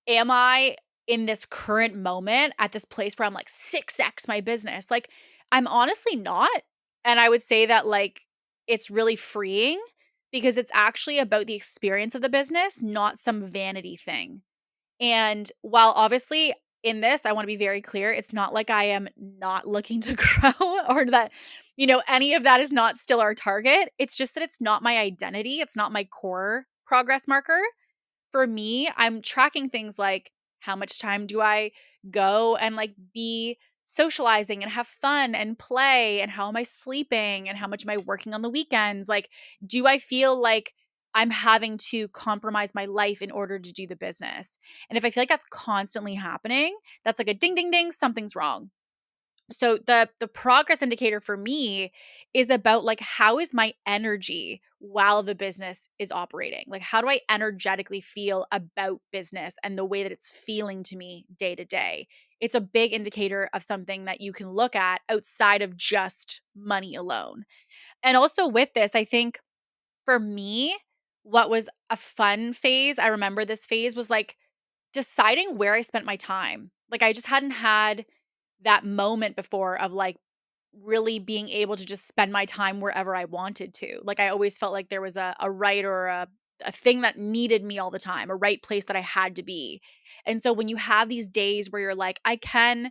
am I in this current moment at this place where I'm like 6x my business? Like, I'm honestly not. And I would say that, like, it's really freeing because it's actually about the experience of the business, not some vanity thing. And while obviously in this, I want to be very clear, it's not like I am not looking to grow or that, any of that is not still our target. It's just that it's not my identity. It's not my core progress marker. For me, I'm tracking things like how much time do I go and like be socializing and have fun and play, and how am I sleeping and how much am I working on the weekends? Like, do I feel like I'm having to compromise my life in order to do the business? And if I feel like that's constantly happening, that's like a ding ding ding, something's wrong. So the progress indicator for me is about like how is my energy while the business is operating? Like how do I energetically feel about business and the way that it's feeling to me day to day? It's a big indicator of something that you can look at outside of just money alone. And also with this, I think for me, what was a fun phase, I remember this phase was like deciding where I spent my time. Like I just hadn't had that moment before of like really being able to just spend my time wherever I wanted to. Like I always felt like there was a right or a thing that needed me all the time, a right place that I had to be. And so when you have these days where you're like, I can,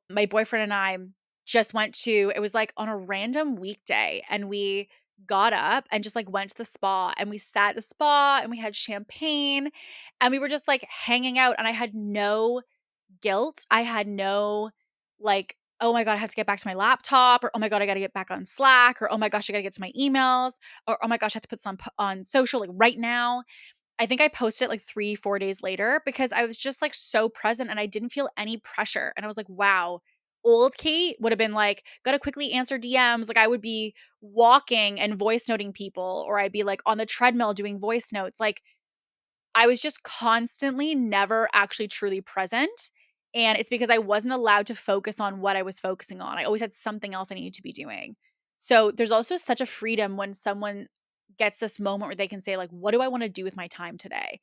my boyfriend and I just went to, it was like on a random weekday and we got up and just like went to the spa and we sat at the spa and we had champagne and we were just like hanging out and I had no guilt. I had no like, oh my God, I have to get back to my laptop, or oh my God, I got to get back on Slack, or oh my gosh, I got to get to my emails, or oh my gosh, I have to put some on social like right now. I think I posted it like 3-4 days later because I was just like so present and I didn't feel any pressure. And I was like, wow, old Kate would have been like, gotta quickly answer DMs. Like I would be walking and voice noting people, or I'd be like on the treadmill doing voice notes. Like I was just constantly never actually truly present. And it's because I wasn't allowed to focus on what I was focusing on. I always had something else I needed to be doing. So there's also such a freedom when someone gets this moment where they can say, like, what do I want to do with my time today?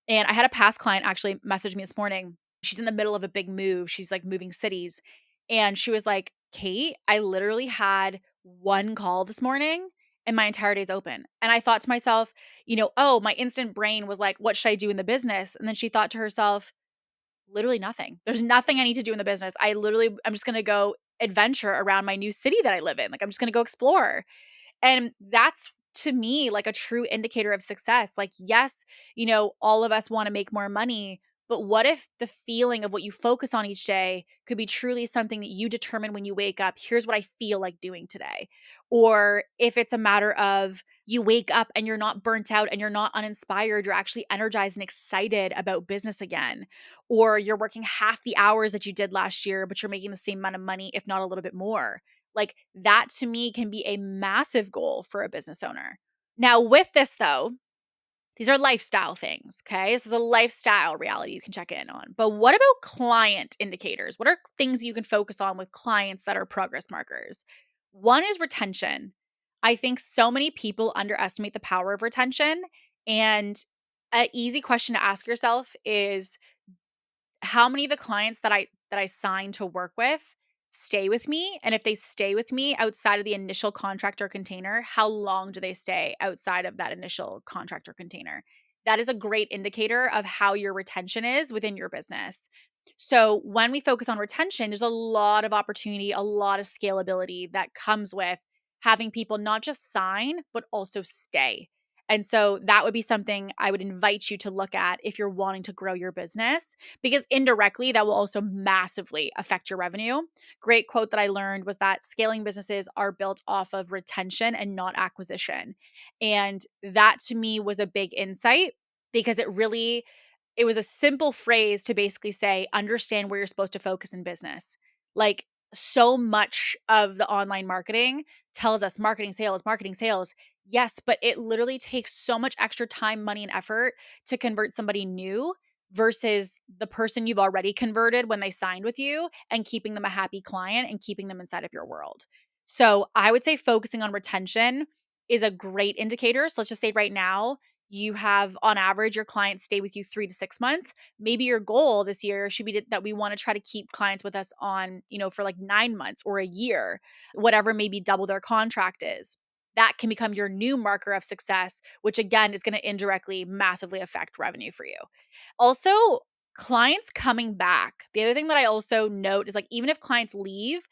And I had a past client actually message me this morning. She's in the middle of a big move. She's like moving cities. And she was like, Kate, I literally had one call this morning and my entire day's open. And I thought to myself, oh, my instant brain was like, what should I do in the business? And then she thought to herself, literally nothing. There's nothing I need to do in the business. I'm just going to go adventure around my new city that I live in. Like, I'm just going to go explore. And that's to me like a true indicator of success. Like, yes, all of us want to make more money, but what if the feeling of what you focus on each day could be truly something that you determine when you wake up? Here's what I feel like doing today. Or if it's a matter of you wake up and you're not burnt out and you're not uninspired, you're actually energized and excited about business again. Or you're working half the hours that you did last year, but you're making the same amount of money, if not a little bit more. Like that to me can be a massive goal for a business owner. Now, with this though, These are lifestyle things, okay? This is a lifestyle reality you can check in on. But what about client indicators? What are things you can focus on with clients that are progress markers? One is retention. I think so many people underestimate the power of retention. And an easy question to ask yourself is, how many of the clients that I sign to work with stay with me? And if they stay with me outside of the initial contract or container, how long do they stay outside of that initial contract or container? That is a great indicator of how your retention is within your business. So when we focus on retention, there's a lot of opportunity, a lot of scalability that comes with having people not just sign, but also stay. And so that would be something I would invite you to look at if you're wanting to grow your business, because indirectly that will also massively affect your revenue. Great quote that I learned was that scaling businesses are built off of retention and not acquisition. And that to me was a big insight, because it was a simple phrase to basically say, understand where you're supposed to focus in business. Like, so much of the online marketing tells us marketing, sales, marketing, sales. Yes, but it literally takes so much extra time, money, and effort to convert somebody new versus the person you've already converted when they signed with you and keeping them a happy client and keeping them inside of your world. So I would say focusing on retention is a great indicator. So let's just say right now, you have on average your clients stay with you 3 to 6 months. Maybe your goal this year should be that we want to try to keep clients with us on, for like 9 months or a year, whatever maybe double their contract is. That can become your new marker of success, which again is going to indirectly massively affect revenue for you. Also, clients coming back. The other thing that I also note is, like, even if clients leave,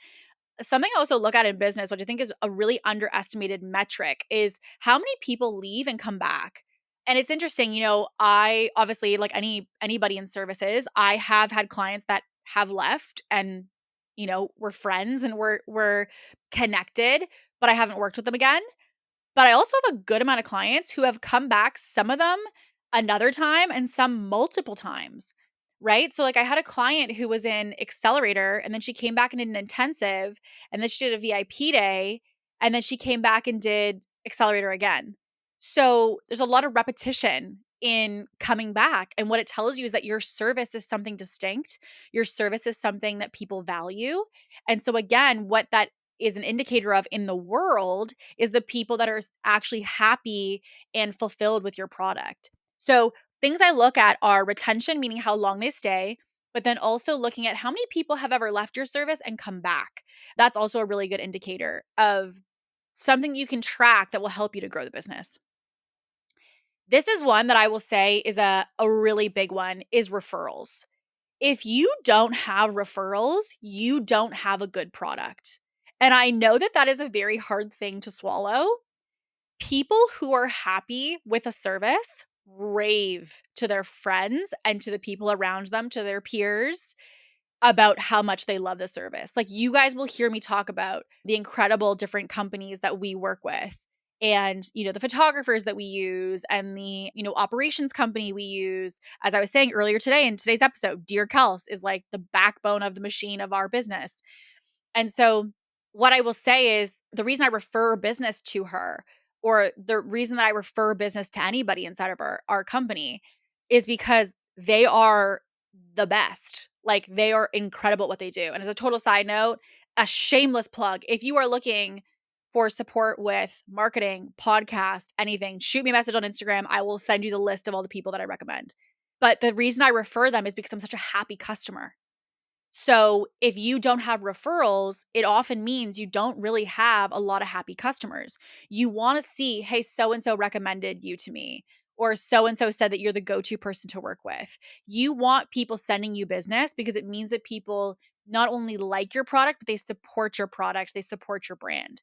something I also look at in business, which I think is a really underestimated metric, is how many people leave and come back. And it's interesting, I obviously, like anybody in services, I have had clients that have left and we're friends and we're connected, but I haven't worked with them again. But I also have a good amount of clients who have come back, some of them another time and some multiple times, right? So, like, I had a client who was in Accelerator and then she came back and did an intensive and then she did a VIP day and then she came back and did Accelerator again. So, there's a lot of repetition in coming back. And what it tells you is that your service is something distinct. Your service is something that people value. And so, again, what that is an indicator of in the world is the people that are actually happy and fulfilled with your product. So, things I look at are retention, meaning how long they stay, but then also looking at how many people have ever left your service and come back. That's also a really good indicator of something you can track that will help you to grow the business. This is one that I will say is a really big one, is referrals. If you don't have referrals, you don't have a good product. And I know that that is a very hard thing to swallow. People who are happy with a service rave to their friends and to the people around them, to their peers, about how much they love the service. Like, you guys will hear me talk about the incredible different companies that we work with and, the photographers that we use and the, operations company we use. As I was saying earlier today in today's episode, Dear Kels is like the backbone of the machine of our business. And so what I will say is the reason I refer business to her, or the reason that I refer business to anybody inside of our company, is because they are the best. Like, they are incredible at what they do. And as a total side note, a shameless plug, if you are looking for support with marketing, podcast, anything, shoot me a message on Instagram. I will send you the list of all the people that I recommend. But the reason I refer them is because I'm such a happy customer. So if you don't have referrals, it often means you don't really have a lot of happy customers. You want to see, hey, so and so recommended you to me, or so and so said that you're the go to person to work with. You want people sending you business because it means that people not only like your product, but they support your product, they support your brand.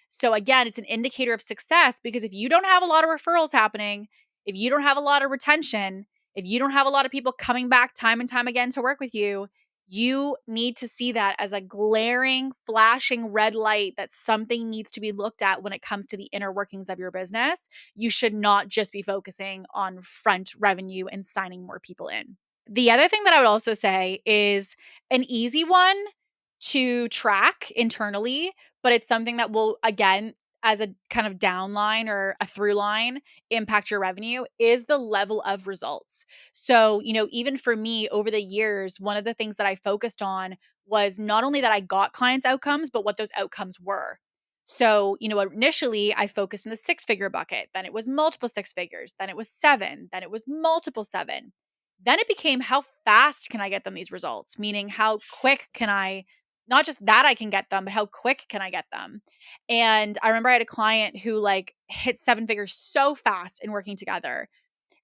So again, it's an indicator of success, because if you don't have a lot of referrals happening, if you don't have a lot of retention, if you don't have a lot of people coming back time and time again to work with you, you need to see that as a glaring, flashing red light that something needs to be looked at when it comes to the inner workings of your business. You should not just be focusing on front revenue and signing more people in. The other thing that I would also say is an easy one to track internally, but it's something that will, again, as a kind of downline or a through line impact your revenue is the level of results. So, even for me over the years, one of the things that I focused on was not only that I got clients outcomes, but what those outcomes were. So, initially I focused in the 6-figure bucket, then it was multiple 6 figures, then it was 7, then it was multiple 7. Then it became how fast can I get them these results? Meaning how quick can I, not just that I can get them, but how quick can I get them? And I remember I had a client who like hit 7 figures so fast in working together.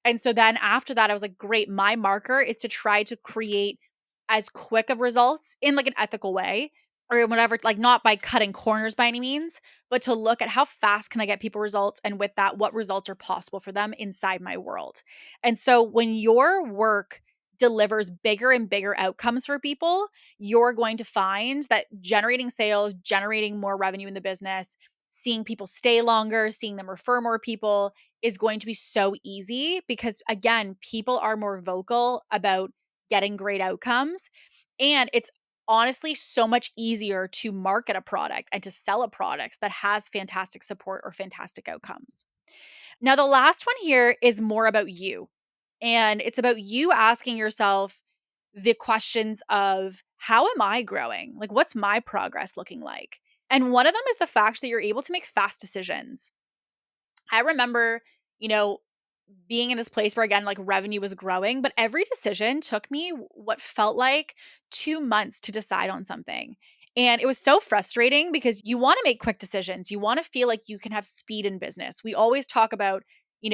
And so then after that, I was like, great, my marker is to try to create as quick of results in like an ethical way or whatever, like not by cutting corners by any means, but to look at how fast can I get people results, and with that, what results are possible for them inside my world. And so when your work delivers bigger and bigger outcomes for people, you're going to find that generating sales, generating more revenue in the business, seeing people stay longer, seeing them refer more people is going to be so easy because, again, people are more vocal about getting great outcomes. And it's honestly so much easier to market a product and to sell a product that has fantastic support or fantastic outcomes. Now, the last one here is more about you. And it's about you asking yourself the questions of how am I growing? Like, what's my progress looking like? And one of them is the fact that you're able to make fast decisions. I remember, you know, being in this place where again, like revenue was growing, but every decision took me what felt like 2 months to decide on something. And it was so frustrating because you want to make quick decisions. You want to feel like you can have speed in business. We always talk about,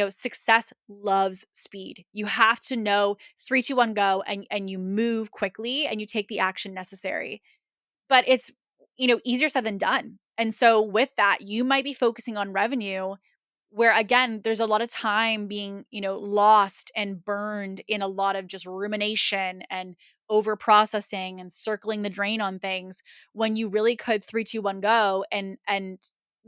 success loves speed. You have to know 3, 2, 1, go, and you move quickly and you take the action necessary. But it's, easier said than done. And so with that, you might be focusing on revenue where again, there's a lot of time being, lost and burned in a lot of just rumination and over processing and circling the drain on things when you really could 3, 2, 1, go and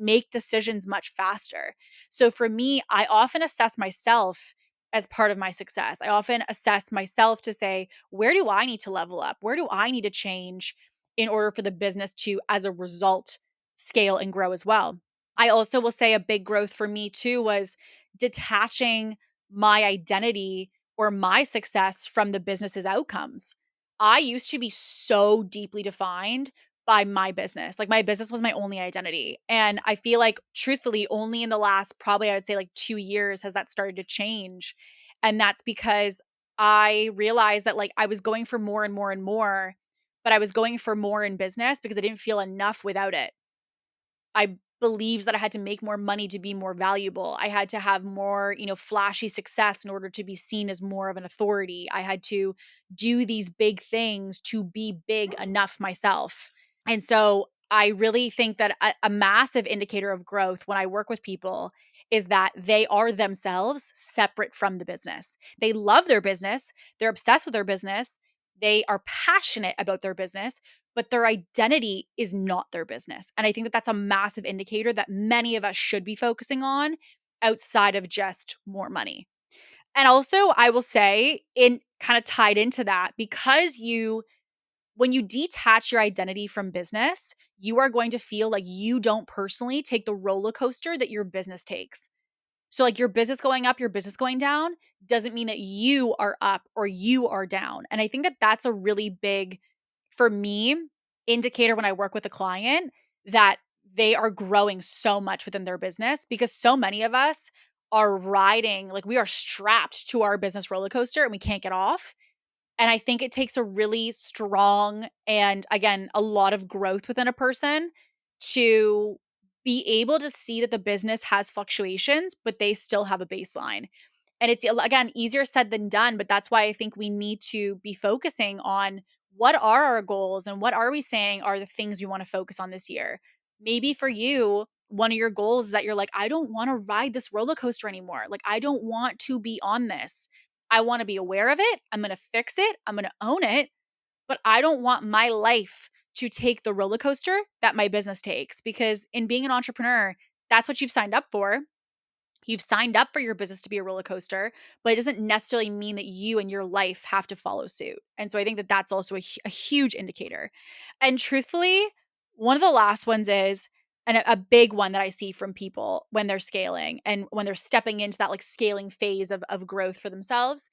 make decisions much faster. So for me, I often assess myself as part of my success. I often assess myself to say, where do I need to level up? Where do I need to change in order for the business to, as a result, scale and grow as well? I also will say a big growth for me too was detaching my identity or my success from the business's outcomes. I used to be so deeply defined by my business. Like my business was my only identity. And I feel like truthfully only in the last probably I would say like 2 years has that started to change. And that's because I realized that like I was going for more and more and more, but I was going for more in business because I didn't feel enough without it. I believed that I had to make more money to be more valuable. I had to have more, flashy success in order to be seen as more of an authority. I had to do these big things to be big enough myself. And so I really think that a massive indicator of growth when I work with people is that they are themselves separate from the business. They love their business, they're obsessed with their business, they are passionate about their business, but their identity is not their business. And I think that that's a massive indicator that many of us should be focusing on outside of just more money. And also, I will say, in kind of tied into that, because when you detach your identity from business, you are going to feel like you don't personally take the roller coaster that your business takes. So, like your business going up, your business going down doesn't mean that you are up or you are down. And I think that that's a really big, for me, indicator when I work with a client that they are growing so much within their business because so many of us are riding, like we are strapped to our business roller coaster and we can't get off. And I think it takes a really strong and, again, a lot of growth within a person to be able to see that the business has fluctuations, but they still have a baseline. And it's, again, easier said than done, but that's why I think we need to be focusing on what are our goals and what are we saying are the things we want to focus on this year. Maybe for you, one of your goals is that you're like, I don't want to ride this roller coaster anymore. Like, I don't want to be on this. I want to be aware of it. I'm going to fix it. I'm going to own it. But I don't want my life to take the roller coaster that my business takes because in being an entrepreneur, that's what you've signed up for. You've signed up for your business to be a roller coaster, but it doesn't necessarily mean that you and your life have to follow suit. And so I think that that's also a huge indicator. And truthfully, one of the last ones is, And a big one that I see from people when they're scaling and when they're stepping into that like scaling phase of growth for themselves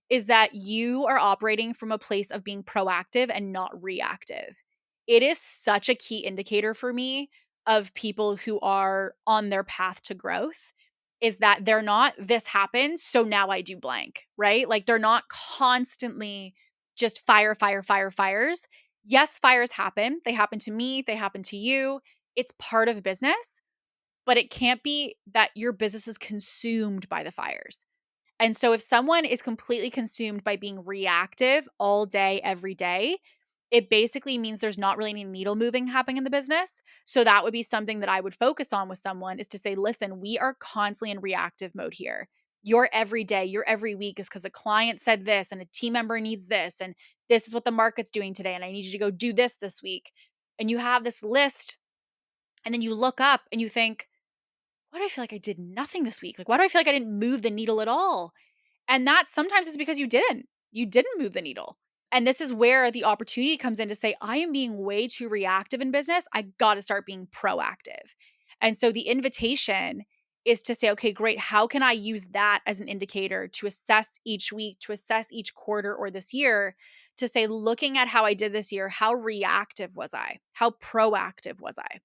is that you are operating from a place of being proactive and not reactive. It is such a key indicator for me of people who are on their path to growth is that they're not, this happened, so now I do blank, right? Like they're not constantly just fires. Yes, fires happen. They happen to me, they happen to you. It's part of business, but it can't be that your business is consumed by the fires. And so if someone is completely consumed by being reactive all day, every day, it basically means there's not really any needle moving happening in the business. So that would be something that I would focus on with someone is to say, listen, we are constantly in reactive mode here. Your every day, your every week is because a client said this and a team member needs this. And this is what the market's doing today. And I need you to go do this week. And you have this list. And then you look up and you think, why do I feel like I did nothing this week? Like, why do I feel like I didn't move the needle at all? And that sometimes is because you didn't. You didn't move the needle. And this is where the opportunity comes in to say, I am being way too reactive in business. I got to start being proactive. And so the invitation is to say, okay, great. How can I use that as an indicator to assess each week, to assess each quarter or this year, to say, looking at how I did this year, how reactive was I? How proactive was I?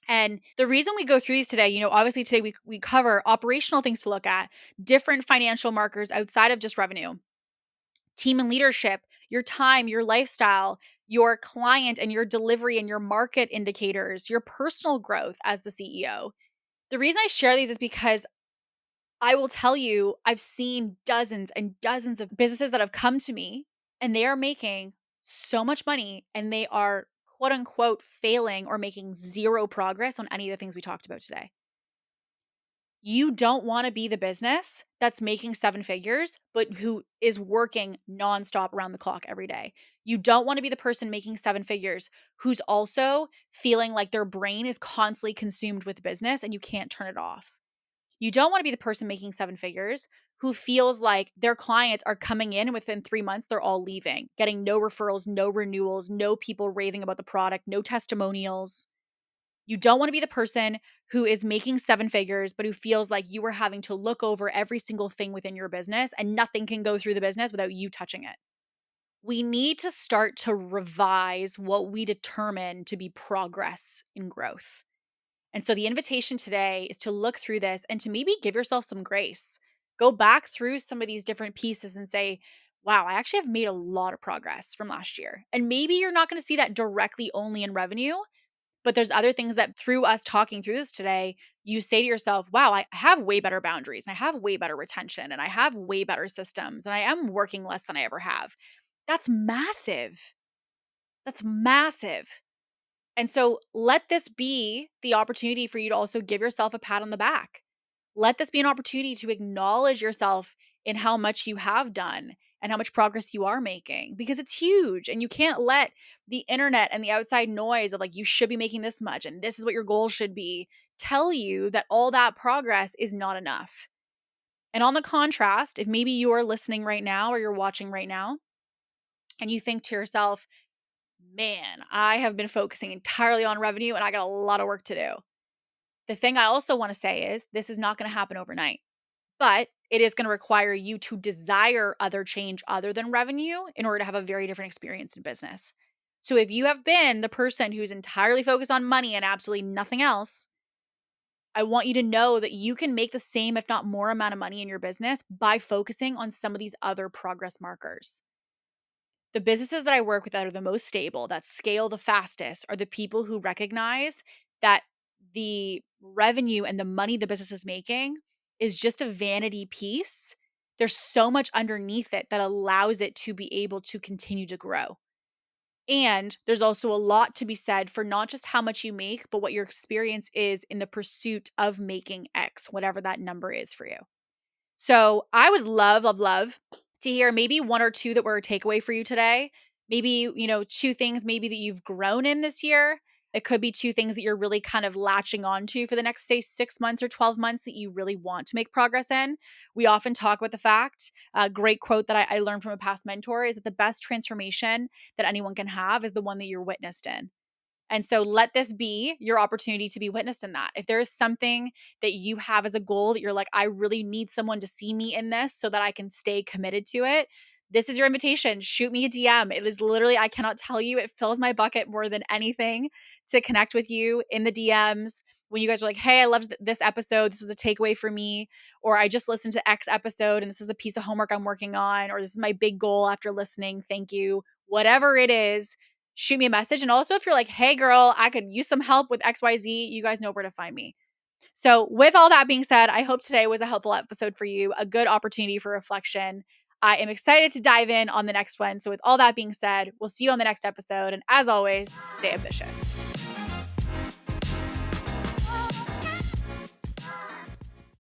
And the reason we go through these today, obviously today we cover operational things to look at, different financial markers outside of just revenue, team and leadership, your time, your lifestyle, your client and your delivery and your market indicators, your personal growth as the CEO. The reason I share these is because I will tell you, I've seen dozens and dozens of businesses that have come to me and they are making so much money and they are quote unquote failing or making zero progress on any of the things we talked about today. You don't want to be the business that's making seven figures, but who is working nonstop around the clock every day. You don't want to be the person making seven figures who's also feeling like their brain is constantly consumed with business and you can't turn it off. You don't want to be the person making seven figures who feels like their clients are coming in and within 3 months, they're all leaving, getting no referrals, no renewals, no people raving about the product, no testimonials. You don't want to be the person who is making seven figures, but who feels like you are having to look over every single thing within your business and nothing can go through the business without you touching it. We need to start to revise what we determine to be progress in growth. And so the invitation today is to look through this and to maybe give yourself some grace. Go back through some of these different pieces and say, wow, I actually have made a lot of progress from last year. And maybe you're not going to see that directly only in revenue, but there's other things that through us talking through this today, you say to yourself, wow, I have way better boundaries and I have way better retention and I have way better systems and I am working less than I ever have. That's massive. That's massive. And so let this be the opportunity for you to also give yourself a pat on the back. Let this be an opportunity to acknowledge yourself in how much you have done and how much progress you are making because it's huge. And you can't let the internet and the outside noise of like, you should be making this much and this is what your goal should be tell you that all that progress is not enough. And on the contrast, if maybe you are listening right now or you're watching right now and you think to yourself, man, I have been focusing entirely on revenue and I got a lot of work to do. The thing I also want to say is this is not going to happen overnight, but it is going to require you to desire other change other than revenue in order to have a very different experience in business. So if you have been the person who's entirely focused on money and absolutely nothing else, I want you to know that you can make the same, if not more amount of money in your business by focusing on some of these other progress markers. The businesses that I work with that are the most stable, that scale the fastest, are the people who recognize that the revenue and the money the business is making is just a vanity piece. There's so much underneath it that allows it to be able to continue to grow. And there's also a lot to be said for not just how much you make, but what your experience is in the pursuit of making X, whatever that number is for you. So I would love to hear maybe one or two that were a takeaway for you today. Maybe, two things maybe that you've grown in this year. It could be two things that you're really kind of latching on to for the next, say, 6 months or 12 months that you really want to make progress in. We often talk about the fact, a great quote that I learned from a past mentor is that the best transformation that anyone can have is the one that you're witnessed in. And so let this be your opportunity to be witnessed in that. If there is something that you have as a goal that you're like, I really need someone to see me in this so that I can stay committed to it, this is your invitation. Shoot me a DM. It is literally, I cannot tell you, it fills my bucket more than anything to connect with you in the DMs. When you guys are like, hey, I loved this episode. This was a takeaway for me. Or I just listened to X episode and this is a piece of homework I'm working on. Or this is my big goal after listening. Thank you. Whatever it is, shoot me a message. And also if you're like, hey girl, I could use some help with XYZ, you guys know where to find me. So with all that being said, I hope today was a helpful episode for you, a good opportunity for reflection. I am excited to dive in on the next one. So with all that being said, we'll see you on the next episode. And as always, stay ambitious.